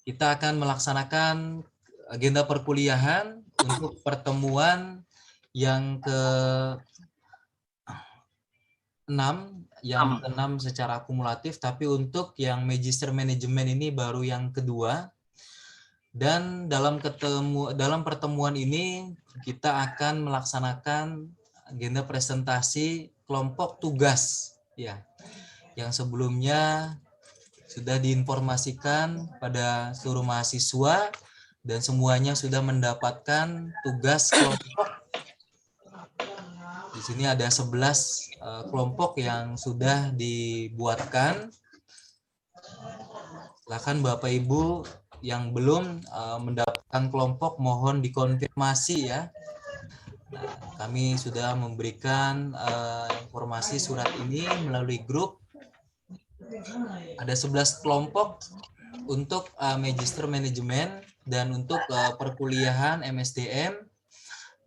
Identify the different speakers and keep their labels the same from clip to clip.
Speaker 1: kita akan melaksanakan agenda perkuliahan untuk pertemuan yang ke-6 secara akumulatif, tapi untuk yang Magister Manajemen ini baru yang kedua. Dan dalam pertemuan ini kita akan melaksanakan agenda presentasi kelompok tugas ya. Yang sebelumnya sudah diinformasikan pada seluruh mahasiswa dan semuanya sudah mendapatkan tugas kelompok. Di sini ada 11 kelompok yang sudah dibuatkan. Silakan Bapak Ibu yang belum mendapatkan kelompok mohon dikonfirmasi ya. Nah, kami sudah memberikan informasi surat ini melalui grup. Ada 11 kelompok untuk Magister Manajemen dan untuk perkuliahan MSDM.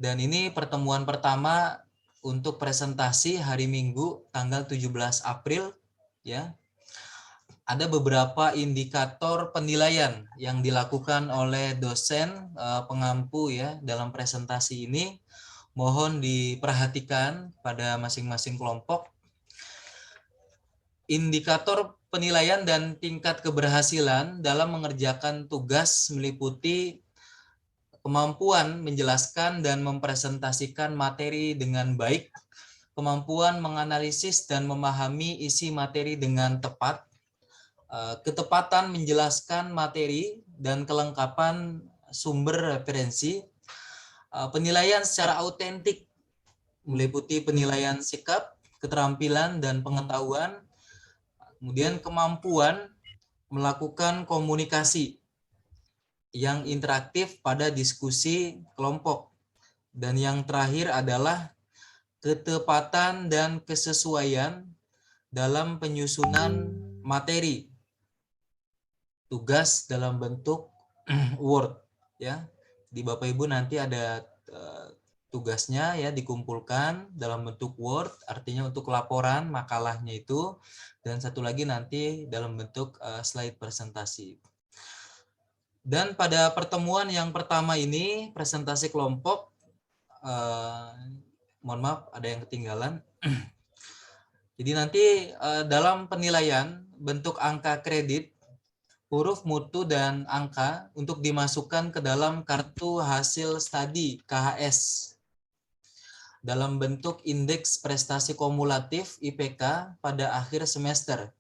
Speaker 1: Dan ini pertemuan pertama untuk presentasi hari Minggu tanggal 17 April ya. Ada beberapa indikator penilaian yang dilakukan oleh dosen pengampu ya dalam presentasi ini. Mohon diperhatikan pada masing-masing kelompok. Indikator penilaian dan tingkat keberhasilan dalam mengerjakan tugas meliputi kemampuan menjelaskan dan mempresentasikan materi dengan baik, kemampuan menganalisis dan memahami isi materi dengan tepat, ketepatan menjelaskan materi dan kelengkapan sumber referensi, penilaian secara autentik meliputi penilaian sikap, keterampilan dan pengetahuan, kemudian kemampuan melakukan komunikasi yang interaktif pada diskusi kelompok, dan yang terakhir adalah ketepatan dan kesesuaian dalam penyusunan materi tugas dalam bentuk Word ya. Di Bapak Ibu nanti ada tugasnya ya dikumpulkan dalam bentuk Word, artinya untuk laporan makalahnya itu, dan satu lagi nanti dalam bentuk slide presentasi. Dan pada pertemuan yang pertama ini presentasi kelompok, mohon maaf ada yang ketinggalan. Jadi nanti dalam penilaian bentuk angka kredit, huruf mutu dan angka untuk dimasukkan ke dalam kartu hasil studi KHS dalam bentuk indeks prestasi kumulatif IPK pada akhir semester.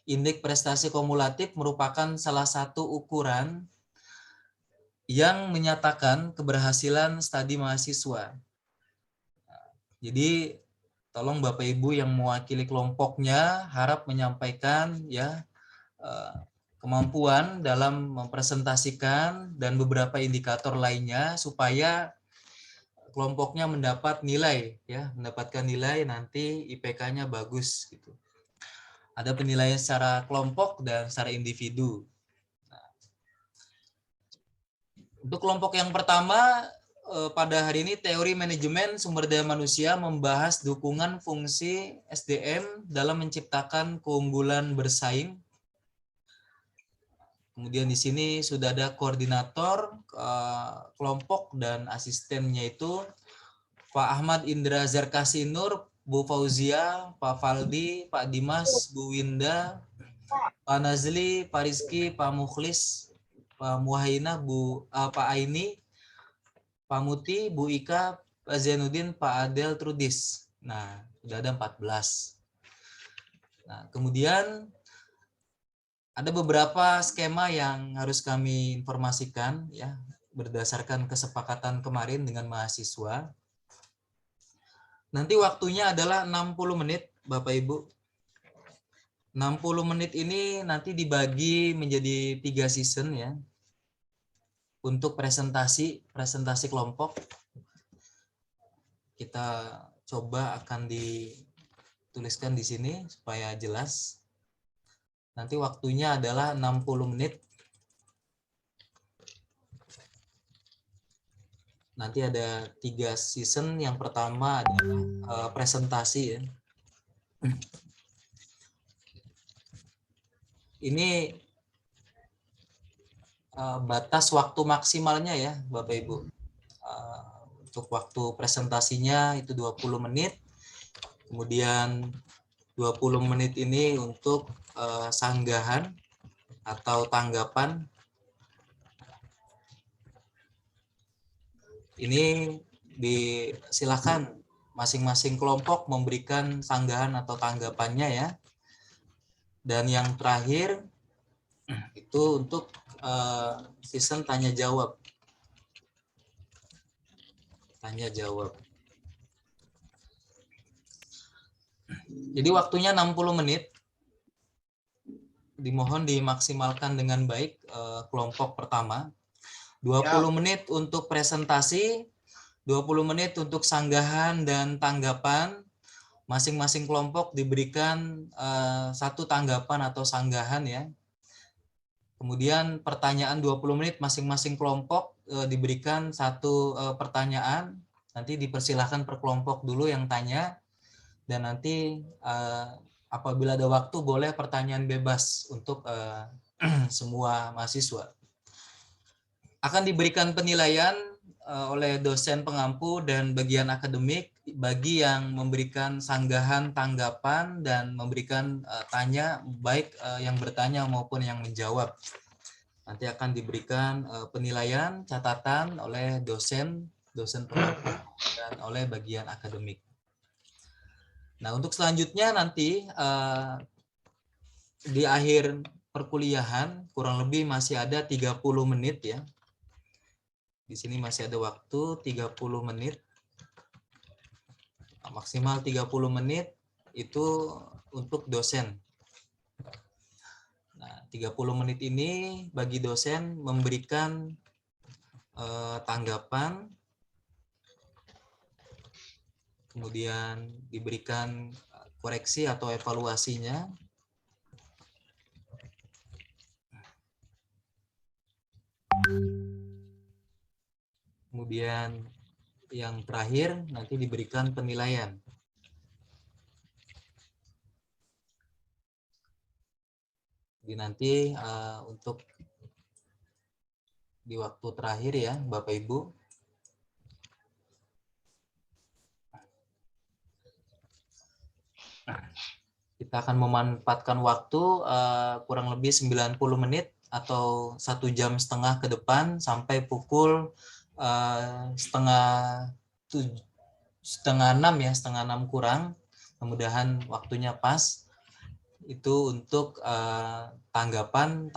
Speaker 1: Indeks prestasi kumulatif merupakan salah satu ukuran yang menyatakan keberhasilan studi mahasiswa. Jadi tolong Bapak Ibu yang mewakili kelompoknya harap menyampaikan ya kemampuan dalam mempresentasikan dan beberapa indikator lainnya supaya kelompoknya mendapat nilai ya, mendapatkan nilai nanti IPK-nya bagus gitu. Ada penilaian secara kelompok dan secara individu. Nah, untuk kelompok yang pertama pada hari ini teori manajemen sumber daya manusia membahas dukungan fungsi SDM dalam menciptakan keunggulan bersaing. Kemudian di sini sudah ada koordinator kelompok dan asistennya itu Pak Ahmad Indra Zarkasinur, Bu Fauzia, Pak Faldi, Pak Dimas, Bu Winda, Pak Nazli, Pak Rizky, Pak Mukhlis, Pak Muhaina, Pak Aini, Pak Muti, Bu Ika, Pak Zainuddin, Pak Adel Trudis. Nah, sudah ada 14. Nah, kemudian ada beberapa skema yang harus kami informasikan ya berdasarkan kesepakatan kemarin dengan mahasiswa. Nanti waktunya adalah 60 menit Bapak Ibu. 60 menit ini nanti dibagi menjadi 3 season ya. Untuk presentasi kelompok. Kita coba akan dituliskan di sini supaya jelas. Nanti waktunya adalah 60 menit. Nanti ada 3 season. Yang pertama adalah presentasi ya. Ini batas waktu maksimalnya ya Bapak Ibu. Untuk waktu presentasinya itu 20 menit. Kemudian 20 menit ini untuk sanggahan atau tanggapan. Ini silakan masing-masing kelompok memberikan sanggahan atau tanggapannya ya. Dan yang terakhir itu untuk season tanya jawab. Tanya jawab. Jadi waktunya 60 menit. Dimohon dimaksimalkan dengan baik kelompok pertama. 20 menit untuk presentasi, 20 menit untuk sanggahan dan tanggapan. Masing-masing kelompok diberikan satu tanggapan atau sanggahan ya. Kemudian pertanyaan 20 menit masing-masing kelompok diberikan satu pertanyaan. Nanti dipersilahkan per kelompok dulu yang tanya. Dan nanti apabila ada waktu boleh pertanyaan bebas untuk semua mahasiswa. Akan diberikan penilaian oleh dosen pengampu dan bagian akademik bagi yang memberikan sanggahan, tanggapan, dan memberikan tanya, baik yang bertanya maupun yang menjawab. Nanti akan diberikan penilaian, catatan oleh dosen pengampu, dan oleh bagian akademik. Nah, untuk selanjutnya nanti di akhir perkuliahan kurang lebih masih ada 30 menit ya. Di sini masih ada waktu 30 menit. Maksimal 30 menit itu untuk dosen. Nah, 30 menit ini bagi dosen memberikan tanggapan, kemudian diberikan koreksi atau evaluasinya. Kemudian yang terakhir nanti diberikan penilaian. Jadi nanti untuk di waktu terakhir ya Bapak Ibu. Kita akan memanfaatkan waktu kurang lebih 90 menit atau 1 jam setengah ke depan sampai pukul setengah 6 ya, setengah 6 kurang. Mudah-mudahan waktunya pas. Itu untuk tanggapan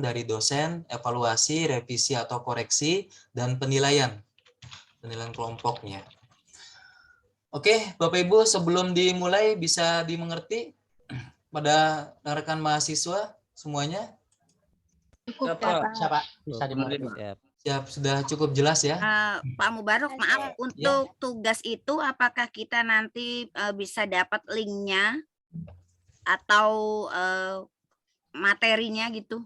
Speaker 1: dari dosen, evaluasi, revisi atau koreksi, dan penilaian kelompoknya. Oke, Bapak Ibu, sebelum dimulai bisa dimengerti pada rekan mahasiswa semuanya?
Speaker 2: Cukup, Pak. Bisa dimengerti.
Speaker 1: Siap, sudah cukup jelas ya?
Speaker 3: Pak Mubarok, maaf, untuk tugas itu apakah kita nanti bisa dapat linknya atau materinya gitu?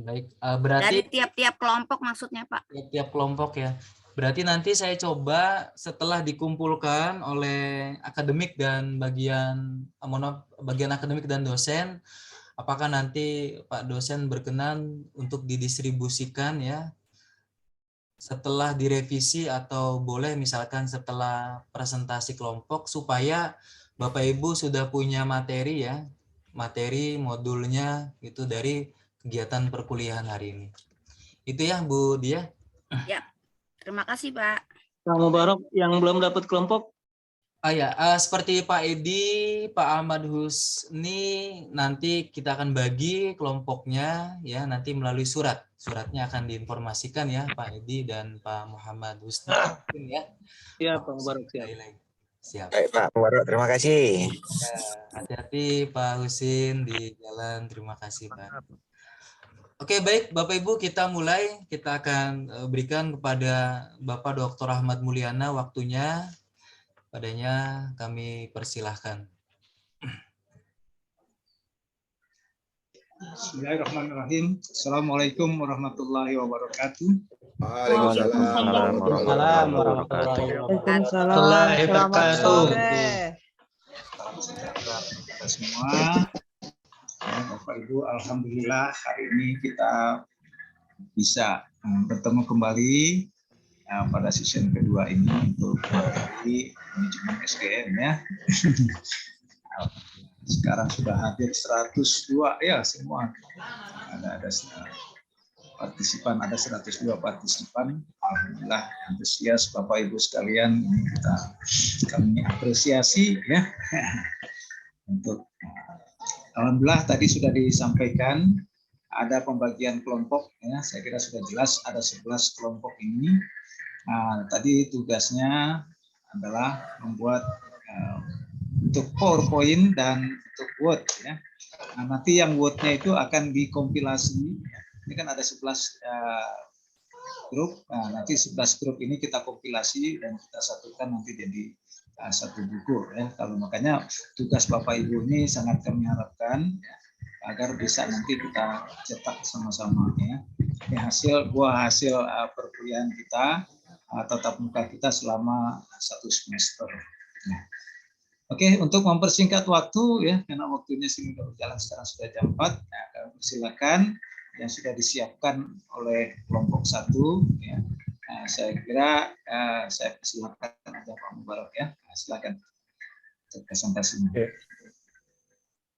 Speaker 1: Baik, berarti
Speaker 3: dari tiap-tiap kelompok maksudnya, Pak?
Speaker 1: Tiap kelompok ya. Berarti nanti saya coba setelah dikumpulkan oleh akademik dan bagian akademik dan dosen, apakah nanti Pak dosen berkenan untuk didistribusikan ya setelah direvisi, atau boleh misalkan setelah presentasi kelompok, supaya Bapak Ibu sudah punya materi ya, materi modulnya itu dari kegiatan perkuliahan hari ini. Itu ya Bu Dia.
Speaker 3: Ya, terima kasih Pak.
Speaker 2: Pak Mubarok, yang belum dapat kelompok?
Speaker 1: Seperti Pak Edi, Pak Ahmad Husni, nanti kita akan bagi kelompoknya ya, nanti melalui surat. Suratnya akan diinformasikan ya Pak Edi dan Pak Muhammad Husni ya.
Speaker 2: Iya Pak Mubarok, siap.
Speaker 1: Siap.
Speaker 4: Baik Pak Mubarok, terima kasih.
Speaker 1: Ya, hati-hati Pak Husin di jalan, terima kasih Pak. Oke, baik Bapak Ibu, kita mulai. Kita akan berikan kepada Bapak Dr. Ahmad Mulyana waktunya. Padanya kami persilahkan.
Speaker 5: Bismillahirrahmanirrahim. Assalamualaikum warahmatullahi wabarakatuh.
Speaker 4: Waalaikumsalam
Speaker 2: warahmatullahi wabarakatuh.
Speaker 5: Salam sejahtera kita semua. Bapak Ibu, alhamdulillah hari ini kita bisa bertemu kembali pada season kedua ini untuk materi manajemen SDM ya. Sekarang sudah hadir 102 ya semua. Ada partisipan, ada 102 partisipan. Alhamdulillah antusias Bapak Ibu sekalian, ini kami apresiasi ya. Untuk alhamdulillah tadi sudah disampaikan ada pembagian kelompok ya, saya kira sudah jelas ada 11 kelompok ini. Tadi tugasnya adalah membuat untuk PowerPoint dan untuk Word ya. Nanti yang Word-nya itu akan dikompilasi. Ini kan ada 11 grup. Nanti 11 grup ini kita kompilasi dan kita satukan nanti jadi satu buku ya. Kalau makanya tugas Bapak Ibu ini sangat kami harapkan ya, agar bisa nanti kita cetak sama-sama ya. Ini buah hasil perkuliahan kita, tatap muka kita selama 1 semester. Nah, oke, untuk mempersingkat waktu ya, karena waktunya sini sudah berjalan, sekarang sudah jam 4. Nah, silakan yang sudah disiapkan oleh kelompok 1 ya. Nah, saya kira saya persilakan aja Pak Mubarak ya. Nah, silakan untuk presentasinya.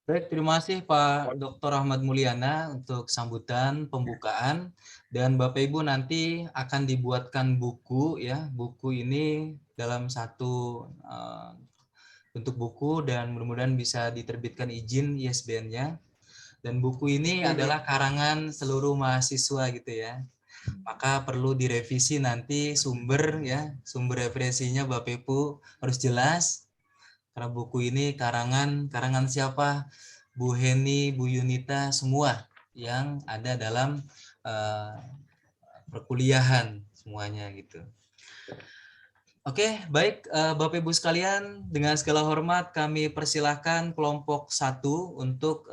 Speaker 1: Baik, terima kasih Pak Dr. Ahmad Mulyana untuk sambutan pembukaan, dan Bapak Ibu nanti akan dibuatkan buku ya. Buku ini dalam satu bentuk buku dan mudah-mudahan bisa diterbitkan izin ISBN-nya. Dan buku ini adalah karangan seluruh mahasiswa gitu ya. Maka perlu direvisi nanti sumber ya, sumber referensinya Bapak Ibu harus jelas. Karena buku ini karangan siapa? Bu Heni, Bu Yunita, semua yang ada dalam perkuliahan semuanya gitu. Oke, baik Bapak Ibu sekalian, dengan segala hormat kami persilahkan kelompok 1 untuk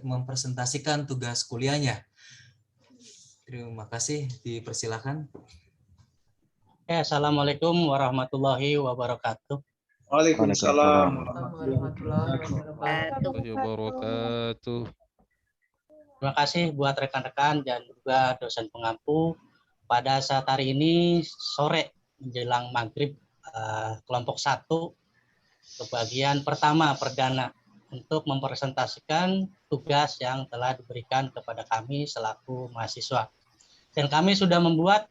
Speaker 1: mempresentasikan tugas kuliahnya. Terima kasih, dipersilakan.
Speaker 2: Assalamualaikum warahmatullahi wabarakatuh.
Speaker 5: Waalaikumsalam
Speaker 3: warahmatullahi
Speaker 6: wabarakatuh.
Speaker 2: Terima kasih buat rekan-rekan dan juga dosen pengampu. Pada saat hari ini sore menjelang maghrib, kelompok 1 kebagian pertama perdana untuk mempresentasikan tugas yang telah diberikan kepada kami selaku mahasiswa. Dan kami sudah membuat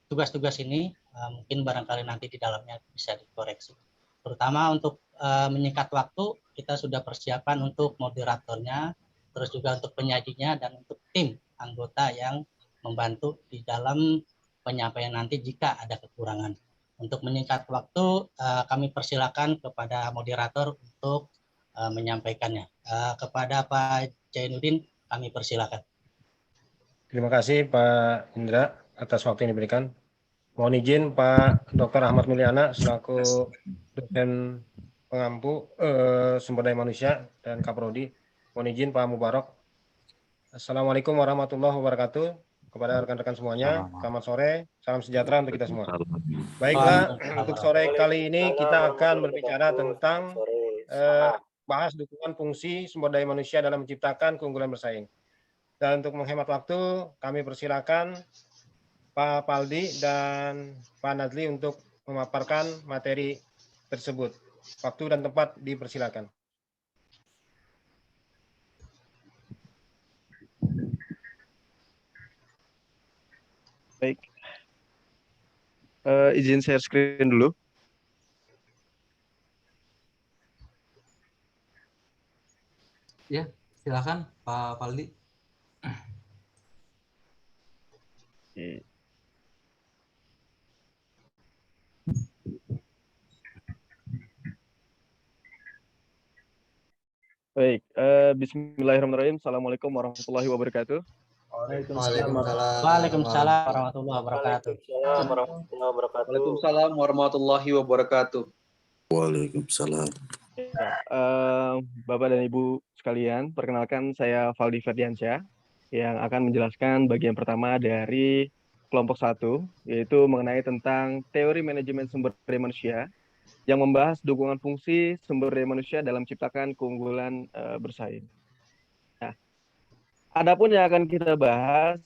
Speaker 2: tugas-tugas ini, mungkin barangkali nanti di dalamnya bisa dikoreksi. Terutama untuk menyingkat waktu, kita sudah persiapan untuk moderatornya, terus juga untuk penyajinya, dan untuk tim anggota yang membantu di dalam penyampaian nanti jika ada kekurangan. Untuk menyingkat waktu, kami persilakan kepada moderator untuk menyampaikannya. Kepada Pak Jainuddin, kami persilakan.
Speaker 7: Terima kasih Pak Indra atas waktu yang diberikan. Mohon izin Pak Dr. Ahmad Mulyana selaku dosen pengampu sumber daya manusia dan Kaprodi. Mohon izin Pak Mubarak. Assalamualaikum warahmatullahi wabarakatuh. Kepada rekan-rekan semuanya, selamat sore, salam sejahtera untuk kita semua. Baiklah, untuk sore kali ini kita akan berbicara tentang bahas dukungan fungsi sumber daya manusia dalam menciptakan keunggulan bersaing. Dan untuk menghemat waktu, kami persilakan Pak Paldi dan Pak Nadli untuk memaparkan materi tersebut. Waktu dan tempat dipersilakan.
Speaker 6: Baik. Izin share screen dulu.
Speaker 1: Ya, silakan Pak Paldi.
Speaker 6: Baik, bismillahirrahmanirrahim. Assalamualaikum warahmatullahi wabarakatuh.
Speaker 2: Waalaikumsalam warahmatullahi wabarakatuh.
Speaker 8: Waalaikumsalam warahmatullahi wabarakatuh.
Speaker 9: Waalaikumsalam.
Speaker 6: Bapak dan Ibu sekalian, perkenalkan saya Valdi Ferdiansyah yang akan menjelaskan bagian pertama dari kelompok 1, yaitu mengenai tentang teori manajemen sumber daya manusia yang membahas dukungan fungsi sumber daya manusia dalam menciptakan keunggulan bersaing. Nah, Adapun yang akan kita bahas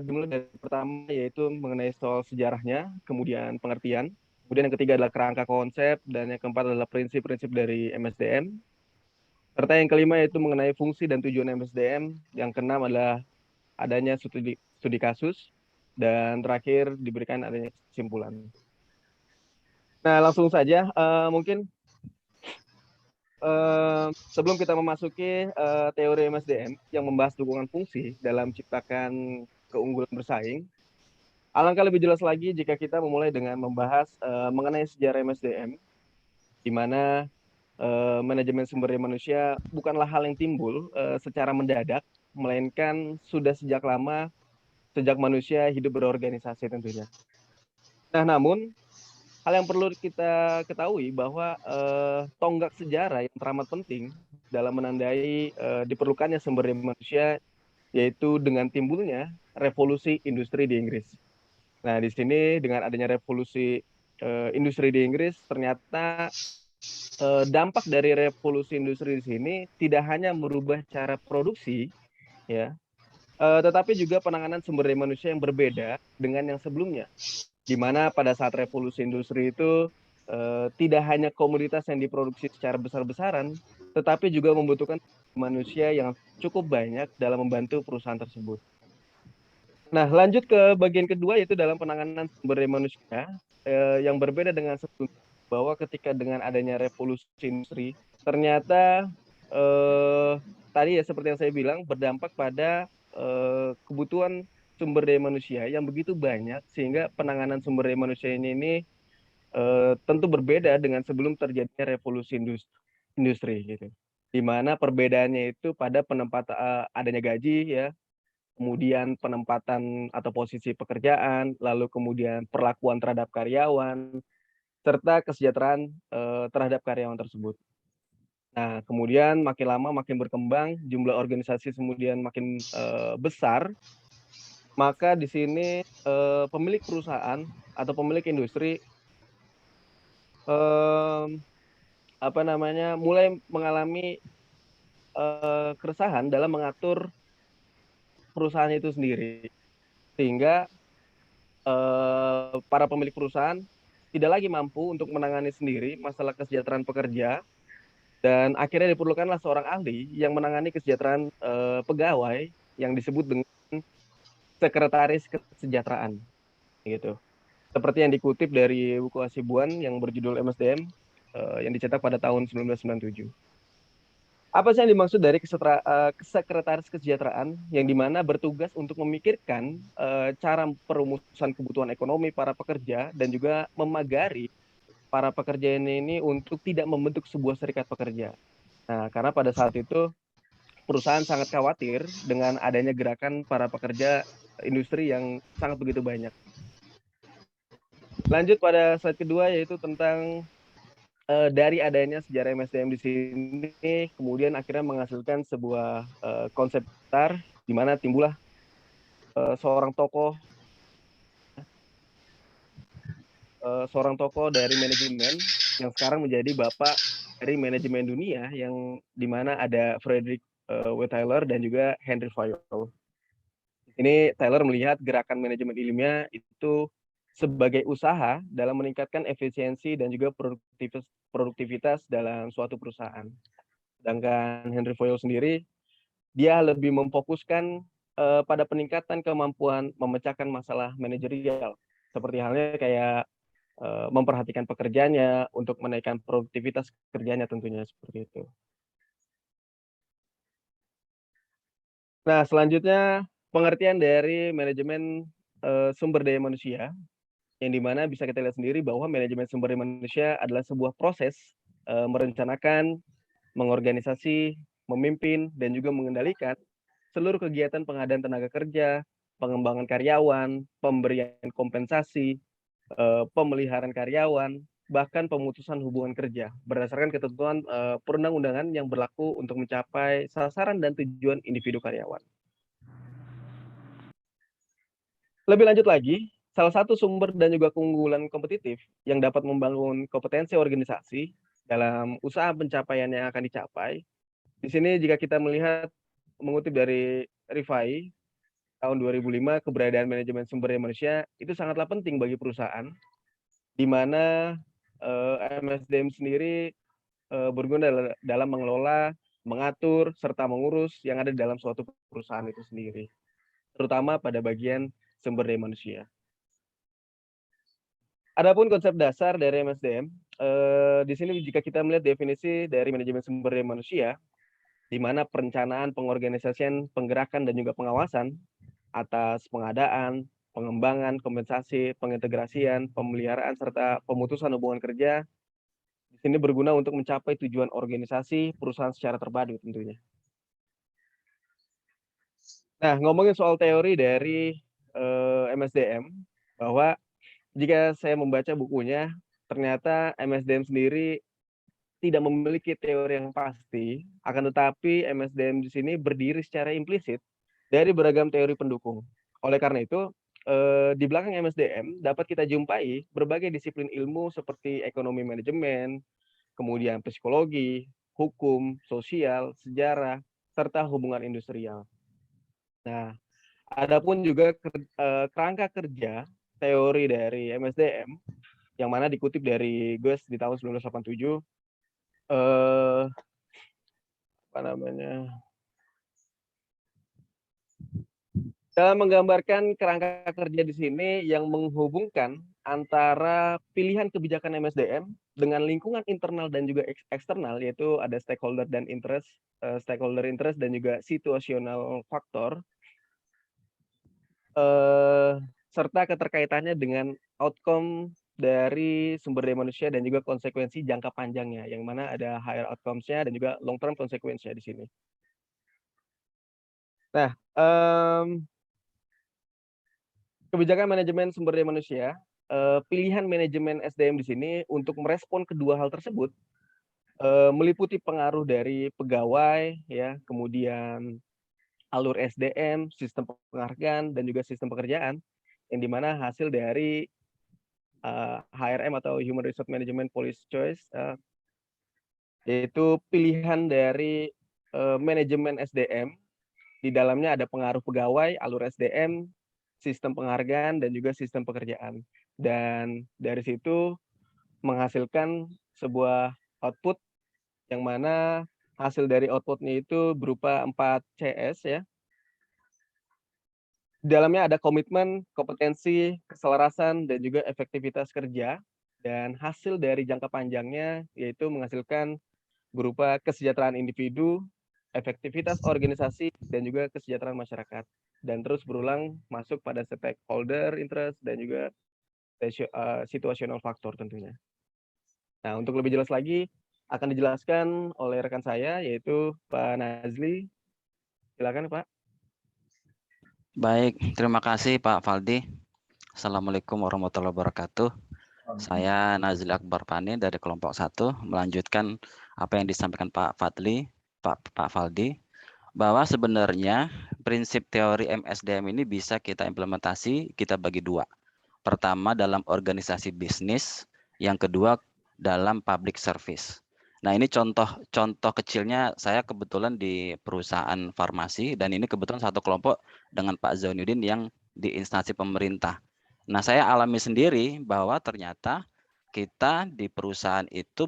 Speaker 6: dimulai dari pertama yaitu mengenai soal sejarahnya, kemudian pengertian, kemudian yang ketiga adalah kerangka konsep, dan yang keempat adalah prinsip-prinsip dari MSDM. Serta yang kelima yaitu mengenai fungsi dan tujuan MSDM, yang keenam adalah adanya studi kasus, dan terakhir diberikan adanya kesimpulan. Nah, langsung saja mungkin sebelum kita memasuki teori MSDM yang membahas dukungan fungsi dalam menciptakan keunggulan bersaing, alangkah lebih jelas lagi jika kita memulai dengan membahas mengenai sejarah MSDM, di mana manajemen sumber daya manusia bukanlah hal yang timbul secara mendadak, melainkan sudah sejak lama, sejak manusia hidup berorganisasi tentunya. Nah, namun hal yang perlu kita ketahui bahwa tonggak sejarah yang teramat penting dalam menandai diperlukannya sumber daya manusia, yaitu dengan timbulnya revolusi industri di Inggris. Nah, di sini dengan adanya revolusi industri di Inggris, ternyata dampak dari revolusi industri di sini tidak hanya merubah cara produksi, ya, tetapi juga penanganan sumber daya manusia yang berbeda dengan yang sebelumnya, di mana pada saat revolusi industri itu tidak hanya komoditas yang diproduksi secara besar-besaran, tetapi juga membutuhkan manusia yang cukup banyak dalam membantu perusahaan tersebut. Nah, lanjut ke bagian kedua, yaitu dalam penanganan sumber daya manusia, yang berbeda dengan sebelumnya, bahwa ketika dengan adanya revolusi industri, ternyata tadi ya seperti yang saya bilang, berdampak pada kebutuhan sumber daya manusia yang begitu banyak, sehingga penanganan sumber daya manusia ini tentu berbeda dengan sebelum terjadinya revolusi industri gitu. Di mana perbedaannya itu pada penempatan adanya gaji, ya, kemudian penempatan atau posisi pekerjaan, lalu kemudian perlakuan terhadap karyawan, serta kesejahteraan terhadap karyawan tersebut. Nah, kemudian makin lama makin berkembang, jumlah organisasi kemudian makin besar, maka di sini pemilik perusahaan atau pemilik industri mulai mengalami keresahan dalam mengatur perusahaan itu sendiri, sehingga para pemilik perusahaan tidak lagi mampu untuk menangani sendiri masalah kesejahteraan pekerja, dan akhirnya diperlukanlah seorang ahli yang menangani kesejahteraan pegawai yang disebut dengan sekretaris kesejahteraan, gitu. Seperti yang dikutip dari buku Hasibuan yang berjudul MSDM yang dicetak pada tahun 1997. Apa sih yang dimaksud dari sekretaris kesejahteraan, yang dimana bertugas untuk memikirkan cara perumusan kebutuhan ekonomi para pekerja dan juga memagari para pekerja ini untuk tidak membentuk sebuah serikat pekerja. Nah, karena pada saat itu perusahaan sangat khawatir dengan adanya gerakan para pekerja industri yang sangat begitu banyak. Lanjut pada slide kedua, yaitu tentang dari adanya sejarah MSDM di sini, kemudian akhirnya menghasilkan sebuah konsep besar, di mana timbullah seorang tokoh dari manajemen yang sekarang menjadi bapak dari manajemen dunia, yang di mana ada Frederick W. Taylor dan juga Henry Fayol. Ini Taylor melihat gerakan manajemen ilmiah itu sebagai usaha dalam meningkatkan efisiensi dan juga produktivitas dalam suatu perusahaan. Sedangkan Henry Fayol sendiri, dia lebih memfokuskan pada peningkatan kemampuan memecahkan masalah manajerial, seperti halnya kayak memperhatikan pekerjaannya untuk menaikkan produktivitas kerjanya tentunya, seperti itu. Nah, selanjutnya pengertian dari manajemen sumber daya manusia, yang dimana bisa kita lihat sendiri bahwa manajemen sumber daya manusia adalah sebuah proses merencanakan, mengorganisasi, memimpin, dan juga mengendalikan seluruh kegiatan pengadaan tenaga kerja, pengembangan karyawan, pemberian kompensasi, pemeliharaan karyawan, bahkan pemutusan hubungan kerja berdasarkan ketentuan perundang-undangan yang berlaku untuk mencapai sasaran dan tujuan individu karyawan. Lebih lanjut lagi, salah satu sumber dan juga keunggulan kompetitif yang dapat membangun kompetensi organisasi dalam usaha pencapaian yang akan dicapai, di sini jika kita melihat mengutip dari Rifai tahun 2005, keberadaan manajemen sumber daya manusia itu sangatlah penting bagi perusahaan, di mana MSDM sendiri berguna dalam mengelola, mengatur, serta mengurus yang ada di dalam suatu perusahaan itu sendiri, terutama pada bagian sumber daya manusia. Adapun konsep dasar dari MSDM, di sini jika kita melihat definisi dari manajemen sumber daya manusia, di mana perencanaan, pengorganisasian, penggerakan, dan juga pengawasan atas pengadaan, pengembangan, kompensasi, pengintegrasian, pemeliharaan, serta pemutusan hubungan kerja, di sini berguna untuk mencapai tujuan organisasi perusahaan secara terpadu tentunya. Nah, ngomongin soal teori dari MSDM, bahwa jika saya membaca bukunya, ternyata MSDM sendiri tidak memiliki teori yang pasti, akan tetapi MSDM di sini berdiri secara implisit dari beragam teori pendukung. Oleh karena itu, di belakang MSDM dapat kita jumpai berbagai disiplin ilmu seperti ekonomi manajemen, kemudian psikologi, hukum, sosial, sejarah, serta hubungan industrial. Nah, adapun juga kerangka kerja teori dari MSDM yang mana dikutip dari Goes di tahun 1987, dalam menggambarkan kerangka kerja di sini yang menghubungkan antara pilihan kebijakan MSDM dengan lingkungan internal dan juga eksternal, yaitu ada stakeholder interest dan juga situational faktor, serta keterkaitannya dengan outcome dari sumber daya manusia dan juga konsekuensi jangka panjangnya, yang mana ada higher outcomes-nya dan juga long term consequence-nya di sini. Nah, kebijakan manajemen sumber daya manusia, pilihan manajemen SDM di sini untuk merespon kedua hal tersebut meliputi pengaruh dari pegawai, ya, kemudian alur SDM, sistem penghargaan, dan juga sistem pekerjaan, yang dimana hasil dari HRM atau Human Resource Management Policy Choice, yaitu pilihan dari manajemen SDM. Di dalamnya ada pengaruh pegawai, alur SDM, sistem penghargaan, dan juga sistem pekerjaan. Dan dari situ menghasilkan sebuah output yang mana hasil dari outputnya itu berupa 4 CS, ya. Di dalamnya ada komitmen, kompetensi, keselarasan, dan juga efektivitas kerja. Dan hasil dari jangka panjangnya yaitu menghasilkan berupa kesejahteraan individu, efektivitas organisasi, dan juga kesejahteraan masyarakat. Dan terus berulang masuk pada stakeholder interest dan juga situational factor tentunya. Nah, untuk lebih jelas lagi akan dijelaskan oleh rekan saya yaitu Pak Nazli. Silakan, Pak.
Speaker 10: Baik, terima kasih Pak Faldi. Assalamualaikum warahmatullahi wabarakatuh. Saya Nazli Akbar Pani dari kelompok 1 melanjutkan apa yang disampaikan Pak Fadli, Pak Faldi, bahwa sebenarnya prinsip teori MSDM ini bisa kita implementasi, kita bagi dua. Pertama dalam organisasi bisnis, yang kedua dalam public service. Nah, ini contoh kecilnya saya kebetulan di perusahaan farmasi, dan ini kebetulan satu kelompok dengan Pak Zainuddin yang di instansi pemerintah. Nah, saya alami sendiri bahwa ternyata kita di perusahaan itu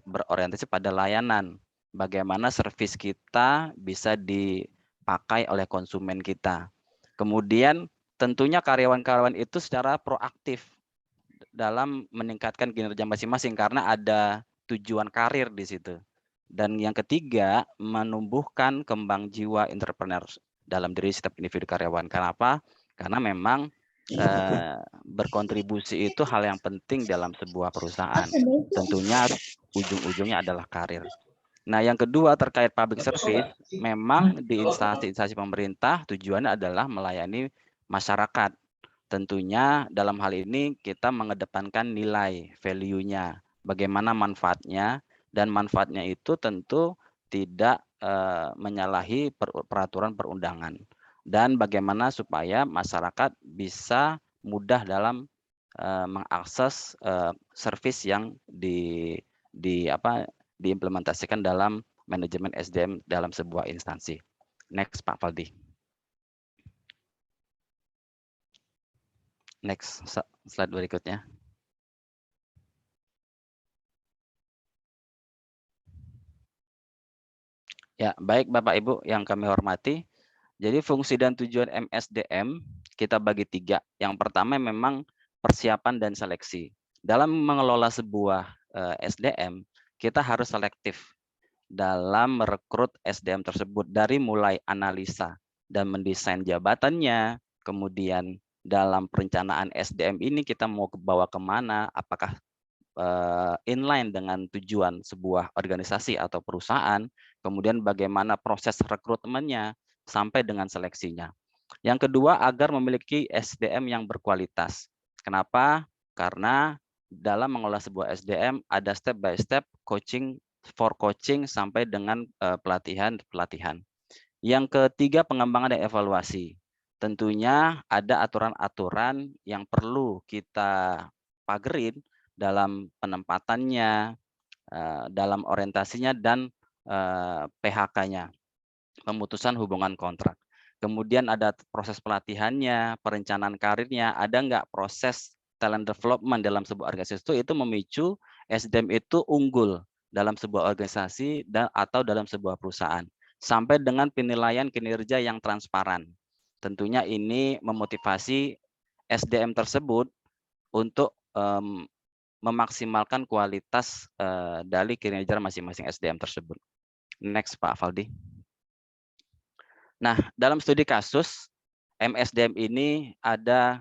Speaker 10: berorientasi pada layanan. Bagaimana servis kita bisa dipakai oleh konsumen kita. Kemudian tentunya karyawan-karyawan itu secara proaktif dalam meningkatkan kinerja masing-masing karena ada tujuan karir di situ. Dan yang ketiga, menumbuhkan kembang jiwa entrepreneur dalam diri setiap individu karyawan. Kenapa? Karena memang berkontribusi itu hal yang penting dalam sebuah perusahaan. Tentunya ujung-ujungnya adalah karir. Nah, yang kedua terkait public service, memang di instansi-instansi pemerintah tujuannya adalah melayani masyarakat. Tentunya dalam hal ini kita mengedepankan nilai, value-nya, bagaimana manfaatnya, dan manfaatnya itu tentu tidak menyalahi peraturan perundangan. Dan bagaimana supaya masyarakat bisa mudah dalam mengakses servis yang diimplementasikan dalam manajemen SDM dalam sebuah instansi. Next, Pak Faldi. Next, slide berikutnya. Ya, baik Bapak Ibu yang kami hormati. Jadi fungsi dan tujuan MSDM kita bagi 3. Yang pertama memang persiapan dan seleksi. Dalam mengelola sebuah SDM, kita harus selektif dalam merekrut SDM tersebut dari mulai analisa dan mendesain jabatannya, kemudian dalam perencanaan SDM ini kita mau bawa kemana, apakah inline dengan tujuan sebuah organisasi atau perusahaan, kemudian bagaimana proses rekrutmennya sampai dengan seleksinya. Yang kedua, agar memiliki SDM yang berkualitas. Kenapa? Karena dalam mengolah sebuah SDM ada step by step coaching for coaching sampai dengan pelatihan. Yang ketiga, pengembangan dan evaluasi. Tentunya ada aturan-aturan yang perlu kita pagerin dalam penempatannya, dalam orientasinya, dan PHK-nya, pemutusan hubungan kontrak. Kemudian ada proses pelatihannya, perencanaan karirnya, ada nggak proses talent development dalam sebuah organisasi itu memicu SDM itu unggul dalam sebuah organisasi atau dalam sebuah perusahaan. Sampai dengan penilaian kinerja yang transparan. Tentunya ini memotivasi SDM tersebut untuk memaksimalkan kualitas dari kinerja masing-masing SDM tersebut. Next, Pak Faldi. Nah, dalam studi kasus MSDM ini ada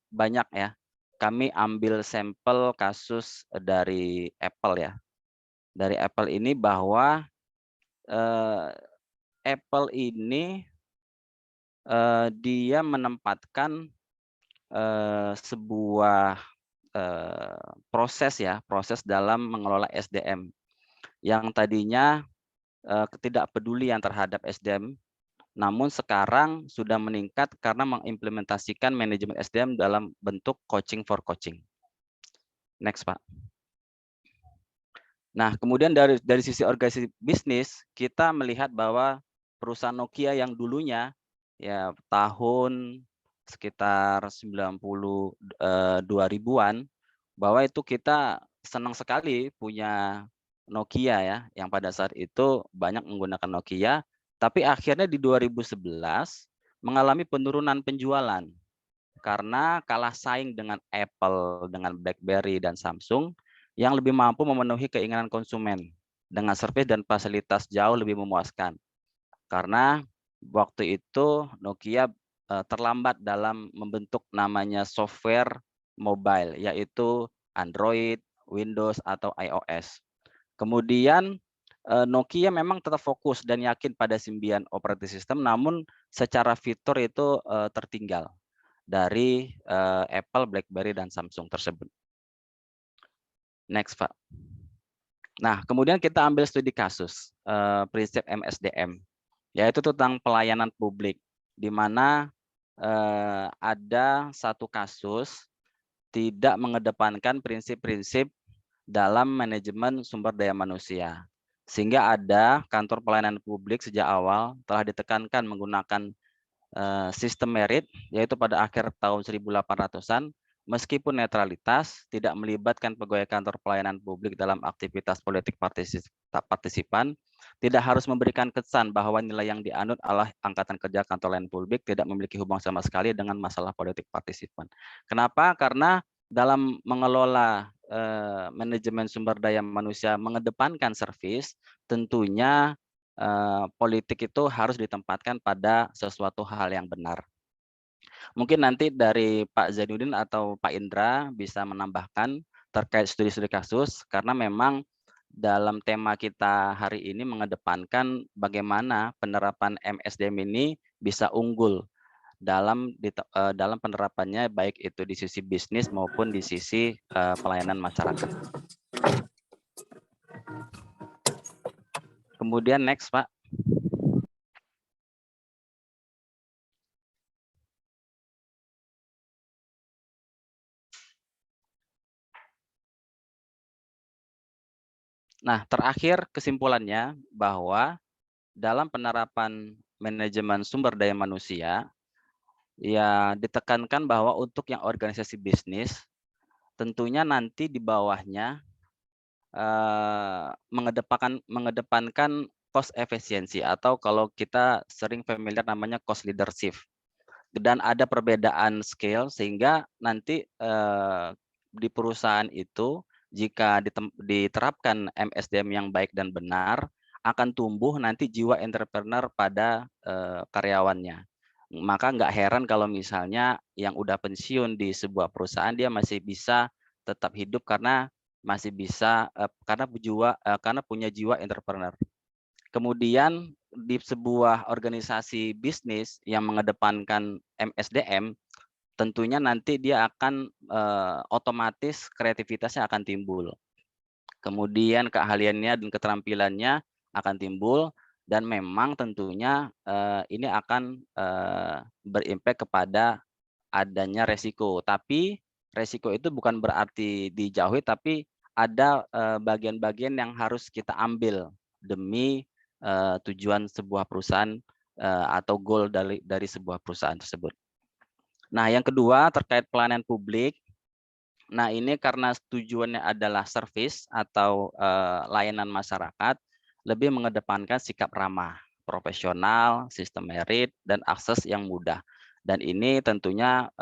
Speaker 10: banyak ya. Kami ambil sampel kasus dari Apple ya. Dari Apple ini bahwa Apple ini dia menempatkan sebuah proses dalam mengelola SDM yang tadinya ketidakpedulian terhadap SDM, namun sekarang sudah meningkat karena mengimplementasikan manajemen SDM dalam bentuk coaching for coaching. Next, Pak. Nah, kemudian dari sisi organisasi bisnis, kita melihat bahwa perusahaan Nokia yang dulunya ya tahun sekitar 2000-an, bahwa itu kita senang sekali punya Nokia ya, yang pada saat itu banyak menggunakan Nokia, tapi akhirnya di 2011 mengalami penurunan penjualan karena kalah saing dengan Apple, dengan BlackBerry dan Samsung yang lebih mampu memenuhi keinginan konsumen dengan servis dan fasilitas jauh lebih memuaskan. Karena waktu itu Nokia terlambat dalam membentuk namanya software mobile, yaitu Android, Windows, atau iOS. Kemudian Nokia memang tetap fokus dan yakin pada Symbian operating system, namun secara fitur itu tertinggal dari Apple, BlackBerry, dan Samsung tersebut. Next, Pak. Nah, kemudian kita ambil studi kasus prinsip MSDM, yaitu tentang pelayanan publik, di mana ada satu kasus tidak mengedepankan prinsip-prinsip dalam manajemen sumber daya manusia. Sehingga ada kantor pelayanan publik sejak awal telah ditekankan menggunakan sistem merit, yaitu pada akhir tahun 1800-an, meskipun netralitas, tidak melibatkan pegawai kantor pelayanan publik dalam aktivitas politik partisipan, tidak harus memberikan kesan bahwa nilai yang dianut oleh angkatan kerja kantor pelayanan publik tidak memiliki hubungan sama sekali dengan masalah politik partisipan. Kenapa? Karena dalam mengelola manajemen sumber daya manusia mengedepankan servis, tentunya politik itu harus ditempatkan pada sesuatu hal yang benar. Mungkin nanti dari Pak Zainuddin atau Pak Indra bisa menambahkan terkait studi-studi kasus, karena memang dalam tema kita hari ini mengedepankan bagaimana penerapan MSDM ini bisa unggul dalam penerapannya, baik itu di sisi bisnis maupun di sisi pelayanan masyarakat. Kemudian next, Pak. Nah, terakhir kesimpulannya bahwa dalam penerapan manajemen sumber daya manusia, ya ditekankan bahwa untuk yang organisasi bisnis, tentunya nanti di bawahnya mengedepankan cost efisiensi, atau kalau kita sering familiar namanya cost leadership. Dan ada perbedaan scale sehingga nanti di perusahaan itu jika diterapkan MSDM yang baik dan benar, akan tumbuh nanti jiwa entrepreneur pada karyawannya. Maka nggak heran kalau misalnya yang udah pensiun di sebuah perusahaan dia masih bisa tetap hidup karena masih bisa karena punya jiwa entrepreneur. Kemudian di sebuah organisasi bisnis yang mengedepankan MSDM, tentunya nanti dia akan otomatis kreativitasnya akan timbul. Kemudian keahliannya dan keterampilannya akan timbul, dan memang tentunya ini akan berimpact kepada adanya resiko. Tapi resiko itu bukan berarti dijauhi, tapi ada bagian-bagian yang harus kita ambil demi tujuan sebuah perusahaan atau goal dari sebuah perusahaan tersebut. Nah, yang kedua terkait pelayanan publik. Nah, ini karena tujuannya adalah service atau layanan masyarakat, lebih mengedepankan sikap ramah, profesional, sistem merit, dan akses yang mudah. Dan ini tentunya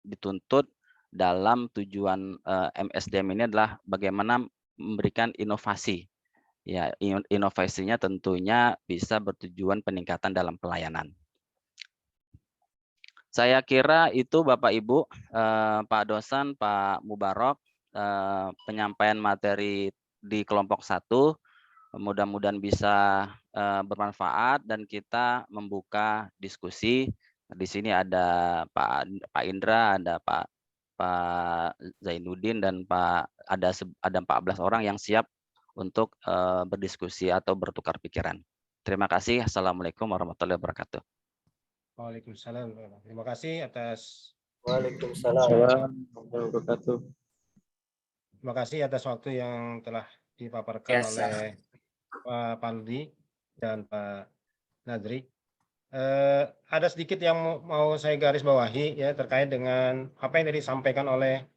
Speaker 10: dituntut dalam tujuan MSDM ini adalah bagaimana memberikan inovasi. Ya, inovasinya tentunya bisa bertujuan peningkatan dalam pelayanan. Saya kira itu Bapak Ibu, Pak Dosen, Pak Mubarok, penyampaian materi di kelompok 1 mudah-mudahan bisa bermanfaat dan kita membuka diskusi. Di sini ada Pak Indra, ada Pak Zainuddin, dan ada 14 orang yang siap untuk berdiskusi atau bertukar pikiran. Terima kasih. Assalamualaikum warahmatullahi wabarakatuh.
Speaker 7: Waalaikumsalam. Terima kasih atas
Speaker 8: Waalaikumsalam warahmatullahi wabarakatuh.
Speaker 7: Terima kasih atas waktu yang telah dipaparkan oleh Pak Faldi dan Pak Nadri. Ada sedikit yang mau saya garis bawahi ya terkait dengan apa yang tadi disampaikan oleh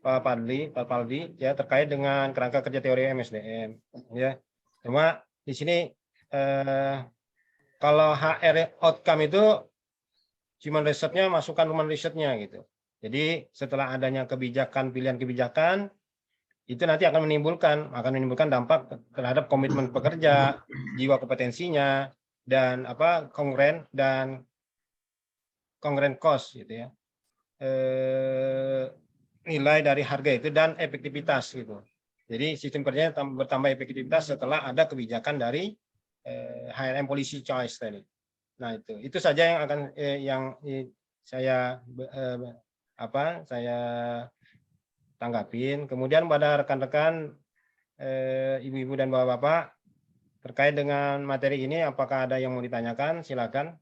Speaker 7: Pak Faldi ya terkait dengan kerangka kerja teori MSDM ya. Cuma di sini kalau HR outcome itu human research-nya masukkan human research-nya gitu. Jadi setelah adanya pilihan kebijakan itu nanti akan menimbulkan dampak terhadap komitmen pekerja, jiwa kompetensinya, dan kongruent cost gitu ya. Nilai dari harga itu dan efektivitas gitu. Jadi sistem kerjanya bertambah efektivitas setelah ada kebijakan dari HRM policy choice tadi. Nah itu saja yang akan saya tanggapin. Kemudian pada rekan-rekan ibu-ibu dan bapak-bapak terkait dengan materi ini, apakah ada yang mau ditanyakan? Silakan.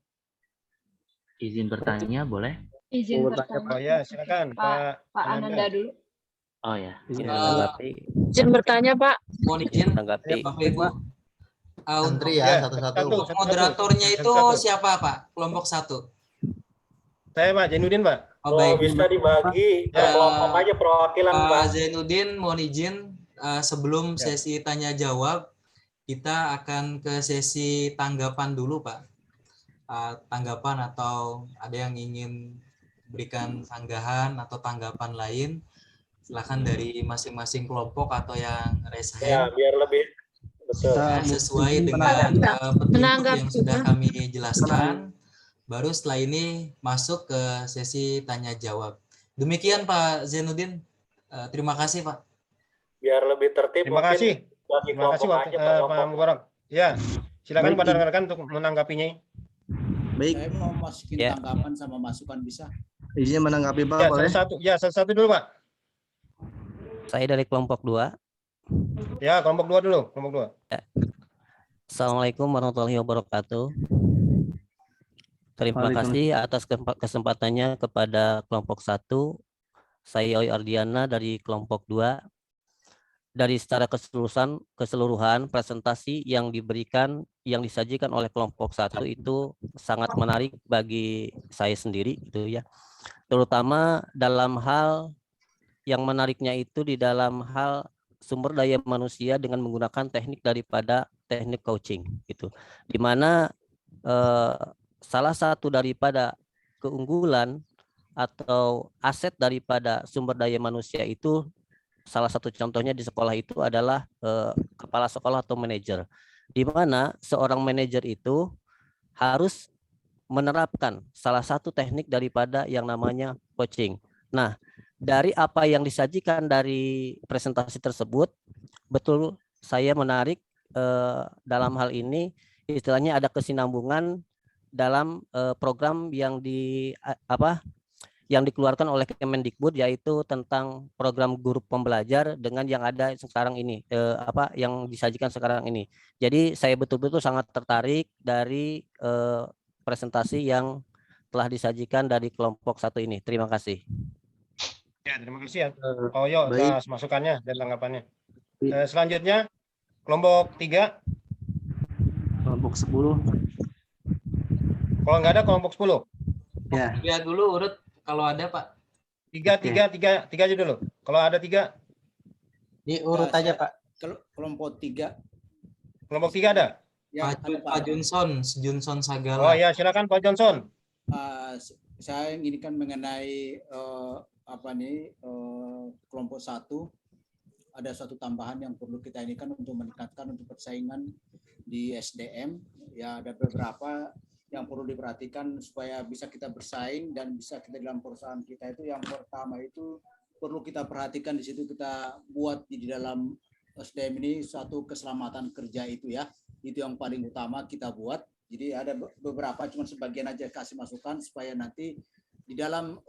Speaker 11: Izin bertanya boleh?
Speaker 12: Izin bertanya.
Speaker 7: Oh ya, silakan
Speaker 12: Pak Ananda dulu.
Speaker 11: Oh ya.
Speaker 12: Izin bertanya, Pak.
Speaker 1: Mohon izin
Speaker 10: tanggapi.
Speaker 1: Bapak Ibu.
Speaker 13: Antri ya, satu-satu.
Speaker 1: Moderatornya itu siapa, Pak? Kelompok 1.
Speaker 7: Saya Pak Zainuddin, Pak.
Speaker 1: Oh, baik.
Speaker 8: Bisa dibagi kelompok aja perwakilan, Pak.
Speaker 1: Pak Zainuddin, mohon izin sebelum sesi tanya jawab, kita akan ke sesi tanggapan dulu, Pak. Tanggapan atau ada yang ingin berikan sanggahan atau tanggapan lain, silakan dari masing-masing kelompok atau yang raise hand.
Speaker 8: Ya, biar lebih betul.
Speaker 1: Sesuai dengan petunjuk yang sudah kami jelaskan. Baru setelah ini masuk ke sesi tanya jawab. Demikian Pak Zainuddin. Terima kasih Pak.
Speaker 8: Biar lebih tertib.
Speaker 7: Terima kasih. Terima kasih Pak Mubarak. Ya, silakan pada rekan-rekan untuk menanggapinya.
Speaker 13: Baik.
Speaker 14: Saya mau masukin tanggapan sama masukan bisa.
Speaker 13: Izin menanggapi Pak,
Speaker 7: ya,
Speaker 13: boleh?
Speaker 7: Satu dulu Pak.
Speaker 15: Saya dari kelompok 2.
Speaker 7: Ya, kelompok 2 dulu, kelompok 2.
Speaker 15: Ya. Assalamualaikum warahmatullahi wabarakatuh. Terima kasih atas kesempatannya kepada kelompok 1. Saya Oi Ardiana dari kelompok 2. Dari secara keseluruhan presentasi yang diberikan yang disajikan oleh kelompok 1 itu sangat menarik bagi saya sendiri gitu ya. Terutama dalam hal yang menariknya itu di dalam hal sumber daya manusia dengan menggunakan teknik daripada teknik coaching gitu. Di mana salah satu daripada keunggulan atau aset daripada sumber daya manusia itu, salah satu contohnya di sekolah itu adalah kepala sekolah atau manajer, di mana seorang manajer itu harus menerapkan salah satu teknik daripada yang namanya coaching. Nah, dari apa yang disajikan dari presentasi tersebut, betul saya menarik dalam hal ini istilahnya ada kesinambungan dalam program yang yang dikeluarkan oleh Kemendikbud, yaitu tentang program guru pembelajar dengan yang ada sekarang ini, yang disajikan sekarang ini. Jadi saya betul-betul sangat tertarik dari presentasi yang telah disajikan dari kelompok 1 ini. Terima kasih.
Speaker 7: Ya, terima kasih ya Pak Oyo atas masukannya dan tanggapannya. Selanjutnya kelompok 3.
Speaker 11: Kelompok 10.
Speaker 7: Kalau nggak ada kelompok 10.
Speaker 1: Ya. 3 dulu urut kalau ada Pak.
Speaker 7: 3 aja dulu. Kalau ada 3.
Speaker 2: Diurut aja Pak.
Speaker 14: Kelompok 3.
Speaker 7: Kelompok 3 ada?
Speaker 14: Ya,
Speaker 1: Pak Johnson Sagala.
Speaker 7: Oh ya, silakan Pak Johnson.
Speaker 14: Saya ini kan mengenai kelompok 1, ada satu tambahan yang perlu kita ini kan untuk meningkatkan untuk persaingan di SDM. Ya, ada beberapa yang perlu diperhatikan supaya bisa kita bersaing dan bisa kita dalam perusahaan kita. Itu yang pertama itu perlu kita perhatikan, di situ kita buat di dalam SDM ini suatu keselamatan kerja itu ya. Itu yang paling utama kita buat. Jadi ada beberapa, cuma sebagian aja kasih masukan supaya nanti di dalam